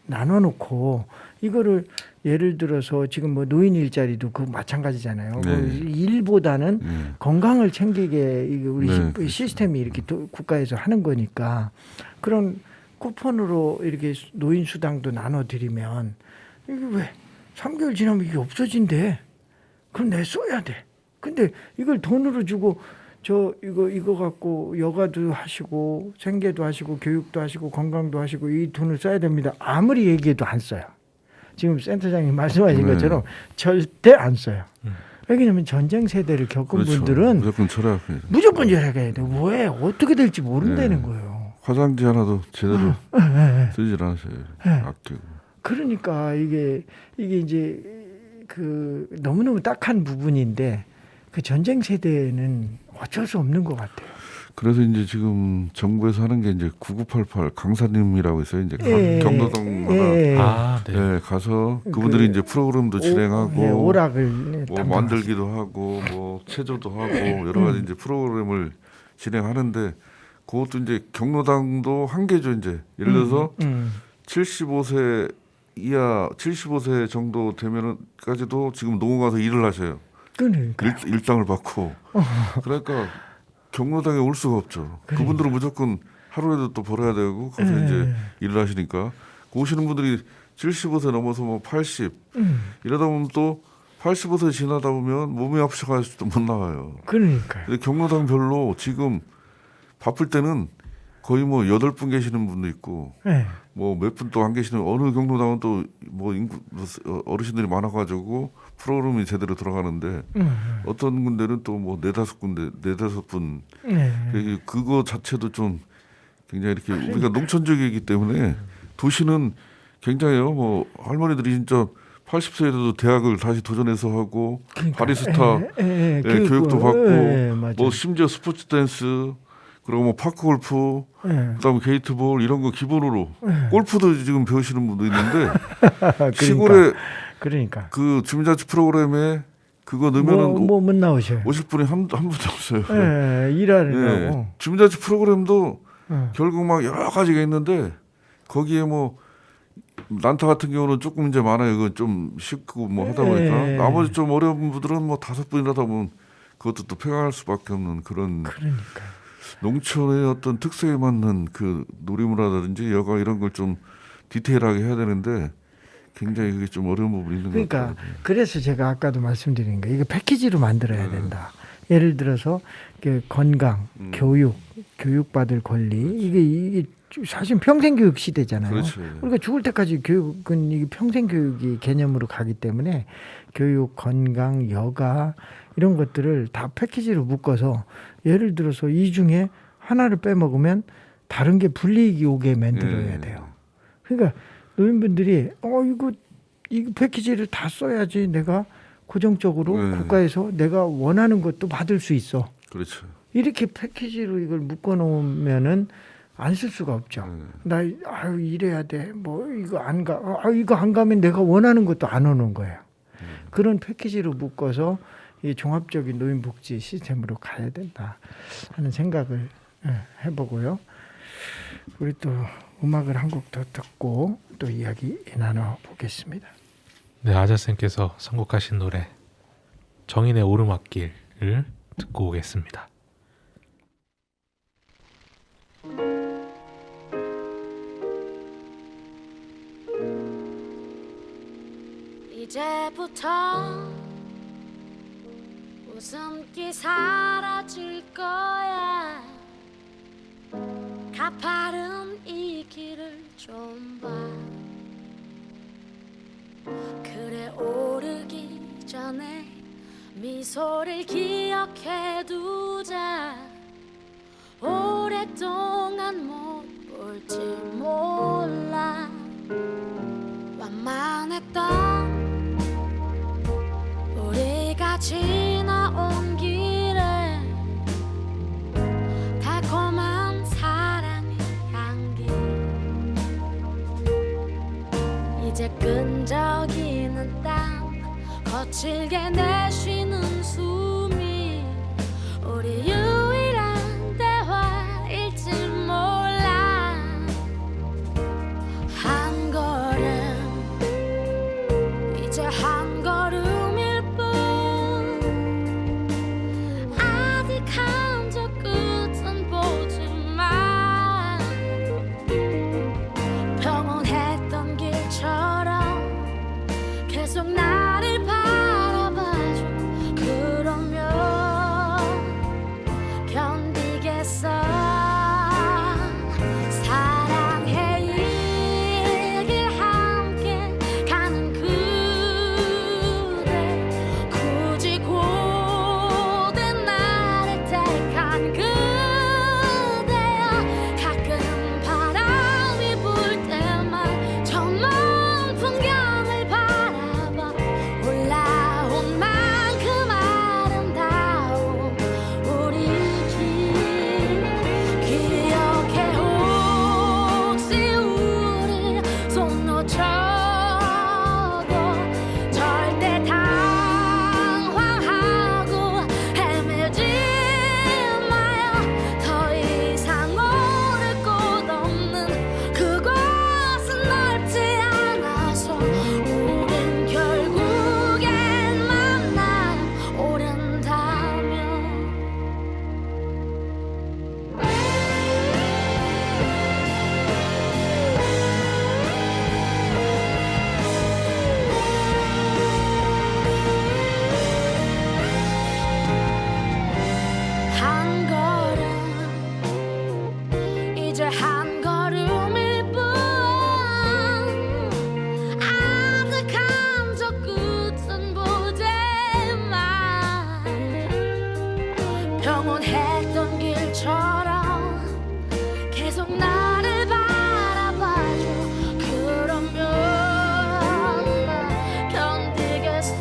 나눠놓고 이거를 예를 들어서 지금 뭐 노인 일자리도 그 마찬가지잖아요. 네. 그 일보다는 네. 건강을 챙기게 이게 우리 네, 그렇죠. 시스템이 이렇게 국가에서 하는 거니까 그런 쿠폰으로 이렇게 노인 수당도 나눠드리면 이게 왜 3개월 지나면 이게 없어진대. 그럼 내 써야 돼. 근데 이걸 돈으로 주고 저 이거 갖고 여가도 하시고 생계도 하시고 교육도 하시고 건강도 하시고 이 돈을 써야 됩니다. 아무리 얘기해도 안 써요. 지금 센터장님 말씀하신 네. 것처럼 절대 안 써요. 왜냐하면 전쟁 세대를 겪은 그렇죠. 분들은 무조건 절약해야 돼. 무조건 절약해야 돼. 왜 어떻게 될지 모른다는 네. 거예요. 화장지 하나도 제대로 네. 쓰질 않으셔요. 네. 아끼고. 그러니까 이게 이제 그 너무너무 딱한 부분인데 그 전쟁 세대는 어쩔 수 없는 것 같아요. 그래서 이제 지금 정부에서 하는 게 이제 9988 강사님이라고 있어요. 이제 예, 경로당마다 예. 아, 네. 네, 가서 그분들이 그 이제 프로그램도 진행하고 예, 오락을 뭐 담당하시죠. 만들기도 하고 뭐 체조도 하고 여러 가지 이제 프로그램을 진행하는데 그것도 이제 경로당도 한계죠. 이제 예를 들어서 75세 이하 75세 정도 되면은까지도 지금 농원 가서 일을 하셔요. 그러니까 일당을 받고 그러니까 경로당에 올 수가 없죠. 그분들은 무조건 하루에도 또 벌어야 되고 가서 예. 이제 일을 하시니까 오시는 분들이 75세 넘어서 뭐 80 이러다 보면 또 85세 지나다 보면 몸이 아프셔가지고 못 나와요. 그러니까요. 근데 경로당별로 지금 바쁠 때는 거의 뭐 8분 계시는 분도 있고 예. 뭐 몇 분 또 안 계시는 어느 경로당은 또 뭐 인구 어르신들이 많아가지고 프로그램이 제대로 들어가는데 어떤 군데는 또 뭐 4-5군데 4-5분 예. 그거 자체도 좀 굉장히 이렇게 우리가 농촌 지역이기 때문에 도시는 굉장히요 뭐 할머니들이 진짜 80세에도 대학을 다시 도전해서 하고 그러니까. 바리스타 예, 교육도 받고 예, 맞아요. 뭐 심지어 스포츠 댄스 그리고 뭐 파크 골프 예. 그다음에 게이트볼 이런 거 기본으로 골프도 지금 배우시는 분도 있는데 그러니까. 시골에 그러니까 그 주민자치 프로그램에 그거 넣으면은 못 나오셔요. 오실 분이 한 분도 없어요. 예, 일하려고. 예. 주민자치 프로그램도 예. 결국 막 여러 가지가 있는데 거기에 뭐 난타 같은 경우는 조금 이제 많아요. 이거 좀 쉽고 뭐 하다 보니까 예. 나머지 좀 어려운 분들은 뭐 5분이라다 보면 그것도 또 팽할 수밖에 없는 그런 그러니까. 농촌의 어떤 특성에 맞는 그 놀이문화라든지 여가 이런 걸 좀 디테일하게 해야 되는데 굉장히 그게 좀 어려운 부분이 있는 것 그러니까 같아요. 그래서 제가 아까도 말씀드린 거 이거 패키지로 만들어야 된다. 예를 들어서 그 건강, 교육받을 권리 이게 사실 평생 교육 시대잖아요. 그렇죠. 우리가 죽을 때까지 교육은 이게 평생 교육이 개념으로 가기 때문에 교육, 건강, 여가 이런 것들을 다 패키지로 묶어서 예를 들어서 이 중에 하나를 빼먹으면 다른 게 불이익이 오게 만들어야 돼요. 그러니까 노인분들이 이거 패키지를 다 써야지 내가 고정적으로 국가에서 내가 원하는 것도 받을 수 있어. 그렇죠. 이렇게 패키지로 이걸 묶어 놓으면은 안 쓸 수가 없죠. 나 이래야 돼. 뭐 이거 안 가. 이거 안 가면 내가 원하는 것도 안 오는 거예요. 그런 패키지로 묶어서 이 종합적인 노인복지 시스템으로 가야 된다 하는 생각을 해보고요. 우리 또 음악을 한 곡 더 듣고 또 이야기 나눠 보겠습니다. 네, 아자쌤께서 선곡하신 노래 정인의 오르막길을 듣고 오겠습니다. 이제부터 웃음기 사라질 거야. 가파른 이 길을 좀 봐. 그래 오르기 전에 미소를 기억해 두자. 오랫동안 못 볼지 몰라. 완만했던 우리가 지나온 길에 달콤한 사랑의 향기. 이제 끈적이는 땀 거칠게 내쉬는 숨이 우리 유일한 대화일지 몰라. 한 걸음 이제 한 걸음일 뿐 아직 한적 끝은 보지만 평온했던 길처럼 계속 나를 바라봐줘. 그러면 견디겠어. 사랑해 이 길 함께 가는 그대 굳이 고된 나를 택한 그대여 가끔 바람이 불 때만 저 먼 풍경을 바라봐 올라온 만큼 아름다운 우리 길 기억해 혹시 우리 손 놓쳐도 절대 당황하고 헤매지 마요. 더 이상 오를 곳 없는 그곳은 넓지 않아서 우린 결국엔 만나요. 오른다면 한 걸음 이제 한 걸음일 뿐 아득한 저 끝은 보지만 평온했던 길처럼 계속 나를 바라봐줘. 그러면 견디겠어.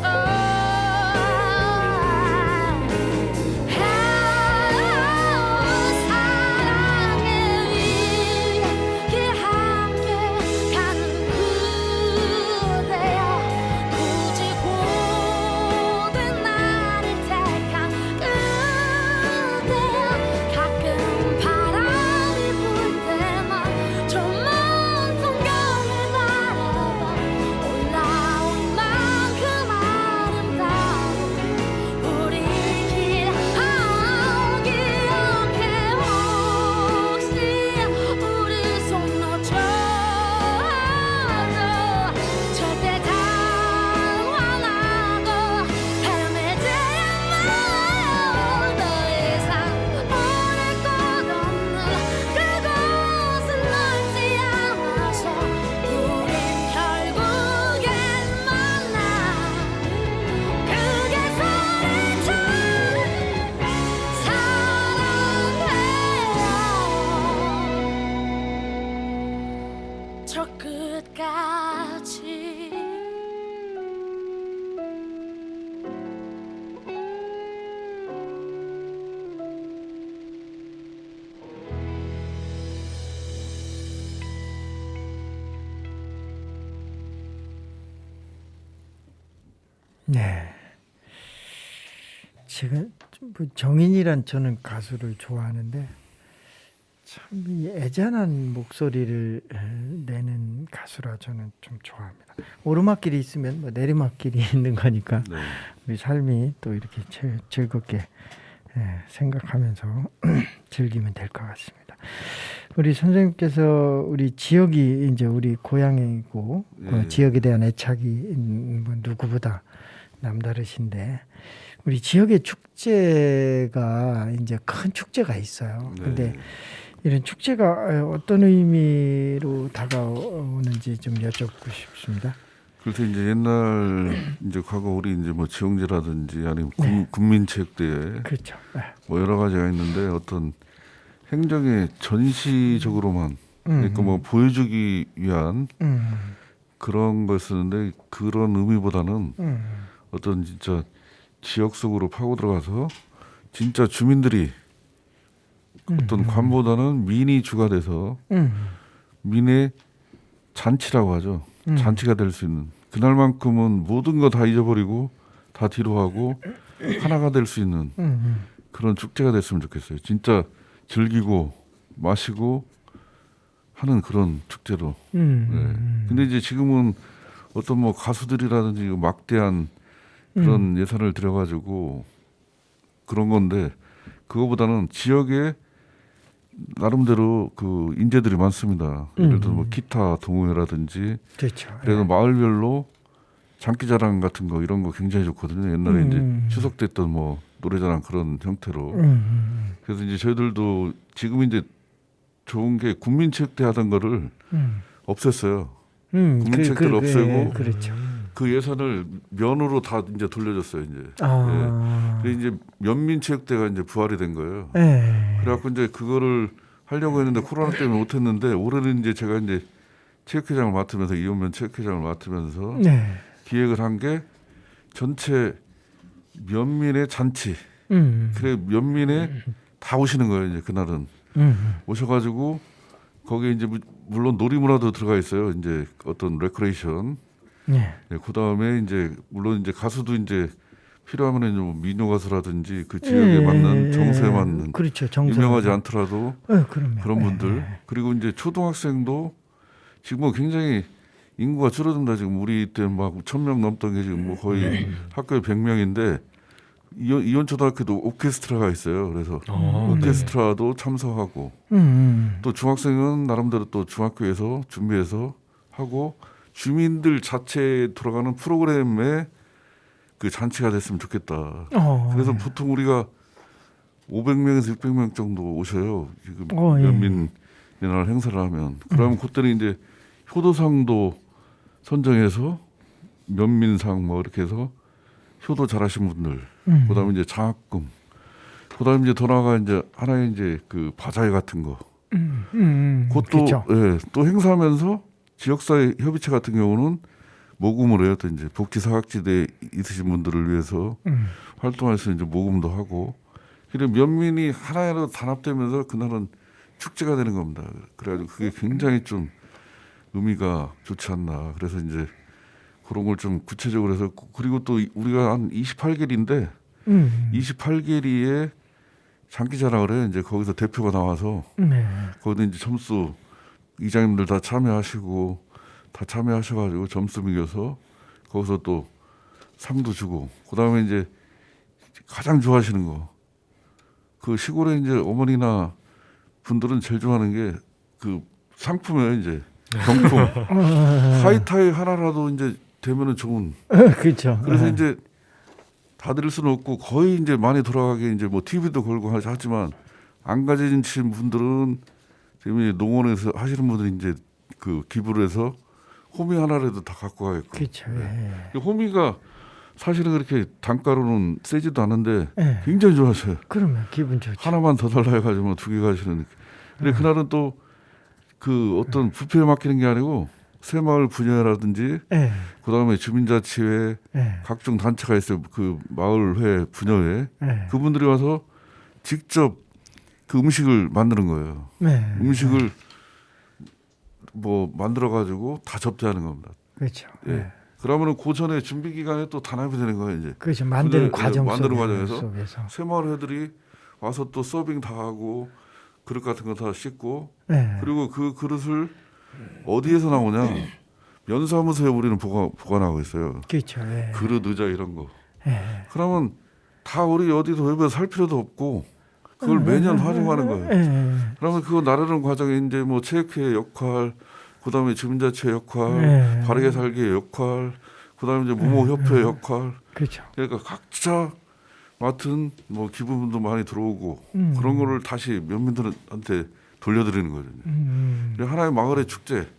사랑해 이 길 함께 가는 그대여 굳이 고된 나를 택한 그대여 가끔 바람이 불 때만 저 먼 풍경을 바라봐 올라온 만큼 아름다운 우리 길 기억해 혹시 우리 손 놓쳐도 절대 당황하고 헤매지 마요. 더 이상 오를 곳 없는 그곳은 넓지 않아서 우린 결국엔 만나. 크게 소리쳐 사랑해요. 저 끝까지. 네. 지금 뭐 정인이란 저는 가수를 좋아하는데 참 이 애잔한 목소리를 내는 가수라 저는 좀 좋아합니다. 오르막길이 있으면 뭐 내리막길이 있는 거니까 네. 우리 삶이 또 이렇게 즐겁게 생각하면서 즐기면 될 것 같습니다. 우리 선생님께서 우리 지역이 이제 우리 고향이고 네. 지역에 대한 애착이 뭐 누구보다 남다르신데 우리 지역의 축제가 이제 큰 축제가 있어요. 네. 근데 이런 축제가 어떤 의미로 다가오는지 좀 여쭙고 싶습니다. 그래서 이제 옛날 이제 과거 우리 이제 뭐 지용제라든지 아니면 네. 군민체육대회 그렇죠. 뭐 여러 가지가 있는데 어떤 행정의 전시적으로만 그러니까 뭐 보여주기 위한 그런 걸 쓰는데 그런 의미보다는 어떤 진짜 지역 속으로 파고 들어가서 진짜 주민들이 어떤 관보다는 민이 주가 돼서 민의 잔치라고 하죠. 잔치가 될 수 있는 그날만큼은 모든 거 다 잊어버리고 다 뒤로 하고 하나가 될 수 있는 그런 축제가 됐으면 좋겠어요. 진짜 즐기고 마시고 하는 그런 축제로. 네. 근데 이제 지금은 어떤 뭐 가수들이라든지 막대한 그런 예산을 들여가지고 그런 건데 그거보다는 지역에 나름대로 그 인재들이 많습니다. 예를 들어 뭐 기타 동호회라든지 그렇죠. 그래서 마을별로 장기자랑 같은 거 이런 거 굉장히 좋거든요. 옛날에 이제 추석 때 했던 뭐 노래자랑 그런 형태로. 그래서 이제 저희들도 지금 이제 좋은 게 국민체육대 하던 거를 없앴어요. 국민체육대를 없애고 그렇죠. 그 예산을 면으로 다 이제 돌려줬어요. 이제. 아, 그래서 이제 면민체육대가 이제 부활이 된 거예요. 예. 그래갖고 이제 그거를 하려고 했는데 코로나 때문에 못했는데 올해는 이제 제가 이제 체육회장을 맡으면서 이원면 체육회장을 맡으면서 네. 기획을 한 게 전체 면민의 잔치. 그래 면민에 다 오시는 거예요. 이제 그날은 오셔가지고 거기에 이제 물론 놀이문화도 들어가 있어요. 이제 어떤 레크레이션. 네. 그 다음에 이제 물론 이제 가수도 이제 필요하면 뭐 민요 가수라든지 그 지역에 맞는 정서에 맞는 그렇죠. 정서. 유명하지 않더라도 그럼요. 그런 분들 그리고 이제 초등학생도 지금 굉장히 인구가 줄어든다. 지금 우리 때 막 1,000명 넘던 게 지금 뭐 거의 학교에 100명인데 이원초등학교도 오케스트라가 있어요. 그래서 오케스트라도 참석하고 또 중학생은 나름대로 또 중학교에서 준비해서 하고 주민들 자체에 돌아가는 프로그램에 그 잔치가 됐으면 좋겠다. 그래서 보통 우리가 500명에서 600명 정도 오셔요. 지금 면민 날 행사를 하면. 그러면 그때는 이제 효도상도 선정해서 면민상 뭐 이렇게 해서 효도 잘하신 분들. 그다음에 이제 장학금. 그다음에 이제 더 나아가 이제 하나의 이제 그 바자회 같은 거. 그것도 그렇죠. 예, 또 행사하면서 지역사회 협의체 같은 경우는 모금을 해요. 또 이제 복지 사각지대에 있으신 분들을 위해서 활동할 수 이제 모금도 하고. 그래 면민이 하나로 단합되면서 그날은 축제가 되는 겁니다. 그래가지고 그게 굉장히 좀 의미가 좋지 않나. 그래서 이제 그런 걸 좀 구체적으로 해서 그리고 또 우리가 한 28개리인데 28개리에 장기자랑을 해요. 이제 거기서 대표가 나와서 거기도 이제 점수 이장님들 다 참여하시고 다 참여하셔가지고 점수 매겨서 거기서 또 상도 주고 그다음에 이제 가장 좋아하시는 거 그 시골에 이제 어머니나 분들은 제일 좋아하는 게 그 상품이에요. 이제 경품 하이타이 하나라도 이제 되면은 좋은. 그렇죠. 그래서 이제 다 드릴 수는 없고 거의 이제 많이 돌아가게 이제 뭐 TV도 걸고 하지만 안 가진 분들은 지금 이제 농원에서 하시는 분들이 이제 그 기부를 해서 호미 하나라도 다 갖고 가겠고. 그렇죠. 예. 호미가 사실은 그렇게 단가로는 세지도 않은데 예. 굉장히 좋아하셔요. 그러면 기분 좋죠. 하나만 더 달라 해가지고 2개 가시는. 근데 그날은 또 그 어떤 부패에 맡기는 게 아니고 새마을 분여회라든지 예. 그다음에 주민자치회 예. 각종 단체가 있어요. 그 마을회 분여회 예. 그분들이 와서 직접 그 음식을 만드는 거예요. 네. 음식을 뭐 만들어 가지고 다 접대하는 겁니다. 그렇죠. 예. 예. 그러면은 그 전에 준비 기간에 또 단합이 되는 거예요. 이제 그렇죠. 만드는 과정 만드는 속에서. 과정에서 새마을 회들이 와서 또 서빙 다 하고 그릇 같은 거 다 씻고 예. 그리고 그 그릇을 어디에서 나오냐 면사무소에 우리는 보관하고 있어요. 그렇죠. 예. 그릇 의자 이런 거. 예. 그러면 다 우리 어디서 외부에서 살 필요도 없고 그걸 매년 활용하는 거예요. 예. 그러면 그거 나르는 과정에 이제 뭐 체육회 역할, 그다음에 주민자치 역할, 네. 바르게 살기의 역할, 그다음에 이제 무모협회 역할. 그렇죠. 그러니까 각자 맡은 뭐 기부분도 많이 들어오고 그런 거를 다시 면민들한테 돌려드리는 거죠. 하나의 마을의 축제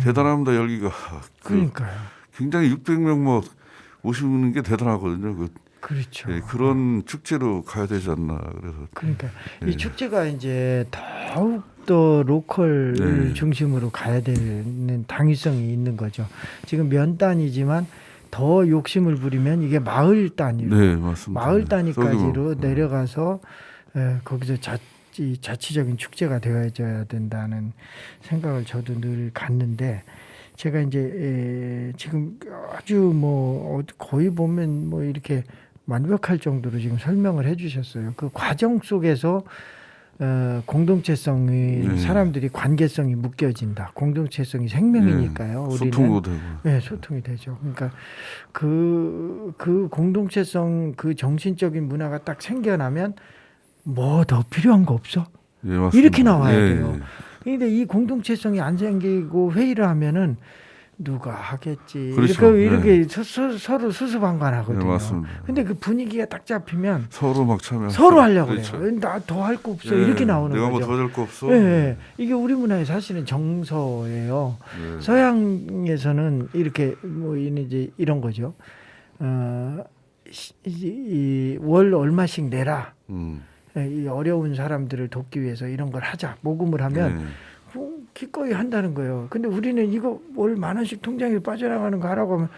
대단합니다. 열기가 그러니까요. 굉장히 600명 뭐 오시는 게 대단하거든요. 그렇죠. 예, 그런 축제로 가야 되지 않나. 그래서 그러니까 네. 이 축제가 이제 더욱 더 로컬 네. 중심으로 가야 되는 당위성이 있는 거죠. 지금 면 단위지만 더 욕심을 부리면 이게 마을 단위로, 네, 맞습니다. 마을 단위까지로 소규모. 내려가서 거기서 자치적인 축제가 되어져야 된다는 생각을 저도 늘 갖는데 제가 이제 지금 아주 뭐 거의 보면 뭐 이렇게 완벽할 정도로 지금 설명을 해주셨어요. 그 과정 속에서 공동체성이 사람들이 관계성이 묶여진다. 공동체성이 생명이니까요. 우리는 소통도 되고. 네, 소통이 되죠. 그러니까 그 공동체성, 그 정신적인 문화가 딱 생겨나면 뭐 더 필요한 거 없어? 예, 맞습니다. 이렇게 나와야 예, 돼요. 그런데 이 공동체성이 안 생기고 회의를 하면은 누가 하겠지. 그렇죠. 이렇게 서로 수수방관하거든요. 네, 맞습니다. 근데 그 분위기가 딱 잡히면 서로 막 참여. 서로 하려고 그렇죠. 그래요. 나 더 할 거 없어. 예, 이렇게 나오는 내가 거죠. 뭐 더 줄 거 없어. 예, 예. 이게 우리 문화의 사실은 정서예요. 예. 서양에서는 이렇게 뭐 이제 이런 거죠. 월 얼마씩 내라. 이 어려운 사람들을 돕기 위해서 이런 걸 하자. 모금을 하면 예. 기꺼이 한다는 거예요. 근데 우리는 이거 월 10,000원씩 통장에 빠져나가는 거 하라고 하면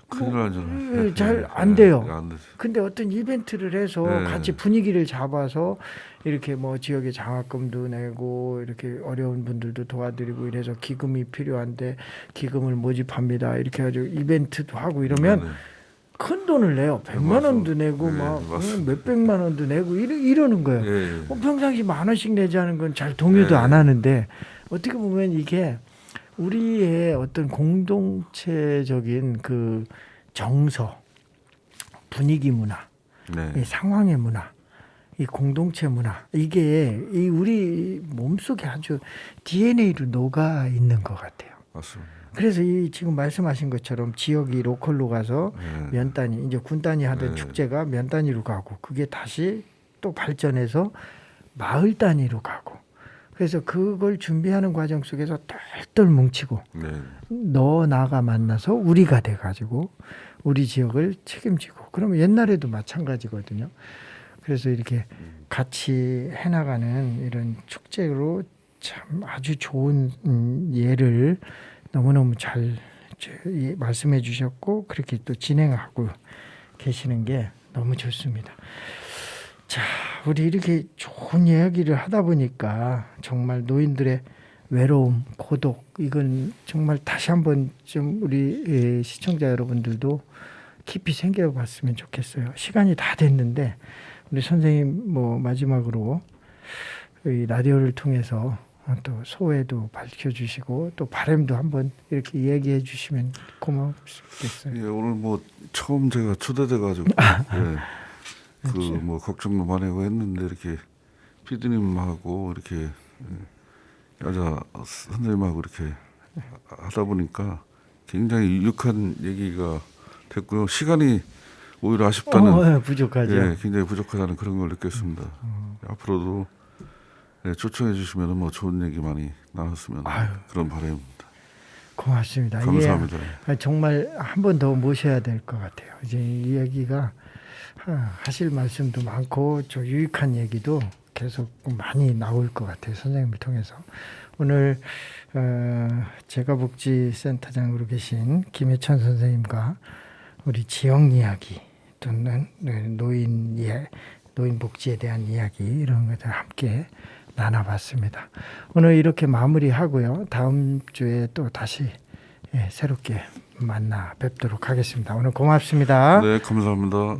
큰일 나죠. 잘 안 돼요. 안 되죠. 근데 어떤 이벤트를 해서 네. 같이 분위기를 잡아서 이렇게 뭐 지역에 장학금도 내고 이렇게 어려운 분들도 도와드리고 이래서 기금이 필요한데 기금을 모집합니다. 이렇게 해가지고 이벤트도 하고 이러면 네, 네. 큰 돈을 내요. 100만 원도 내고 네, 막 맞습니다. 몇백만 원도 내고 이러는 거예요. 예. 평상시 10,000원씩 내지 않은 건 잘 동요도 네. 안 하는데 어떻게 보면 이게 우리의 어떤 공동체적인 그 정서, 분위기 문화, 네. 이 상황의 문화, 이 공동체 문화 이게 이 우리 몸속에 아주 DNA로 녹아 있는 것 같아요. 맞습니다. 그래서 이 지금 말씀하신 것처럼 지역이 로컬로 가서 네. 면 단위 이제 군 단위 하던 네. 축제가 면 단위로 가고 그게 다시 또 발전해서 마을 단위로 가고 그래서 그걸 준비하는 과정 속에서 똘똘 뭉치고 네. 너 나가 만나서 우리가 돼가지고 우리 지역을 책임지고 그러면 옛날에도 마찬가지거든요. 그래서 이렇게 같이 해나가는 이런 축제로 참 아주 좋은 예를 너무너무 잘 말씀해 주셨고 그렇게 또 진행하고 계시는 게 너무 좋습니다. 자, 우리 이렇게 좋은 이야기를 하다 보니까 정말 노인들의 외로움, 고독 이건 정말 다시 한번 좀 우리 시청자 여러분들도 깊이 생겨봤으면 좋겠어요. 시간이 다 됐는데 우리 선생님 뭐 마지막으로 이 라디오를 통해서 또 소회도 밝혀주시고 또 바람도 한번 이렇게 얘기해 주시면 고맙겠어요. 예, 오늘 뭐 처음 제가 초대돼가지고 예, 그 뭐 걱정도 많이 하고 했는데 이렇게 피디님하고 이렇게 여자 선생님하고 이렇게 하다 보니까 굉장히 유익한 얘기가 됐고요. 시간이 오히려 아쉽다는 부족하죠. 예, 굉장히 부족하다는 그런 걸 느꼈습니다. 앞으로도 네, 초청해 주시면 뭐 좋은 얘기 많이 나눴으면 그런 바람입니다. 고맙습니다. 감사합니다. 예, 정말 한 번 더 모셔야 될 것 같아요. 이제 이 얘기가 하실 말씀도 많고 저 유익한 얘기도 계속 많이 나올 것 같아요. 선생님을 통해서. 오늘 재가복지센터장으로 계신 김혜천 선생님과 우리 지역 이야기 또는 노인 복지에 대한 이야기 이런 것들 함께 나눠봤습니다. 오늘 이렇게 마무리하고요. 다음 주에 또 다시 새롭게 만나 뵙도록 하겠습니다. 오늘 고맙습니다. 네, 감사합니다.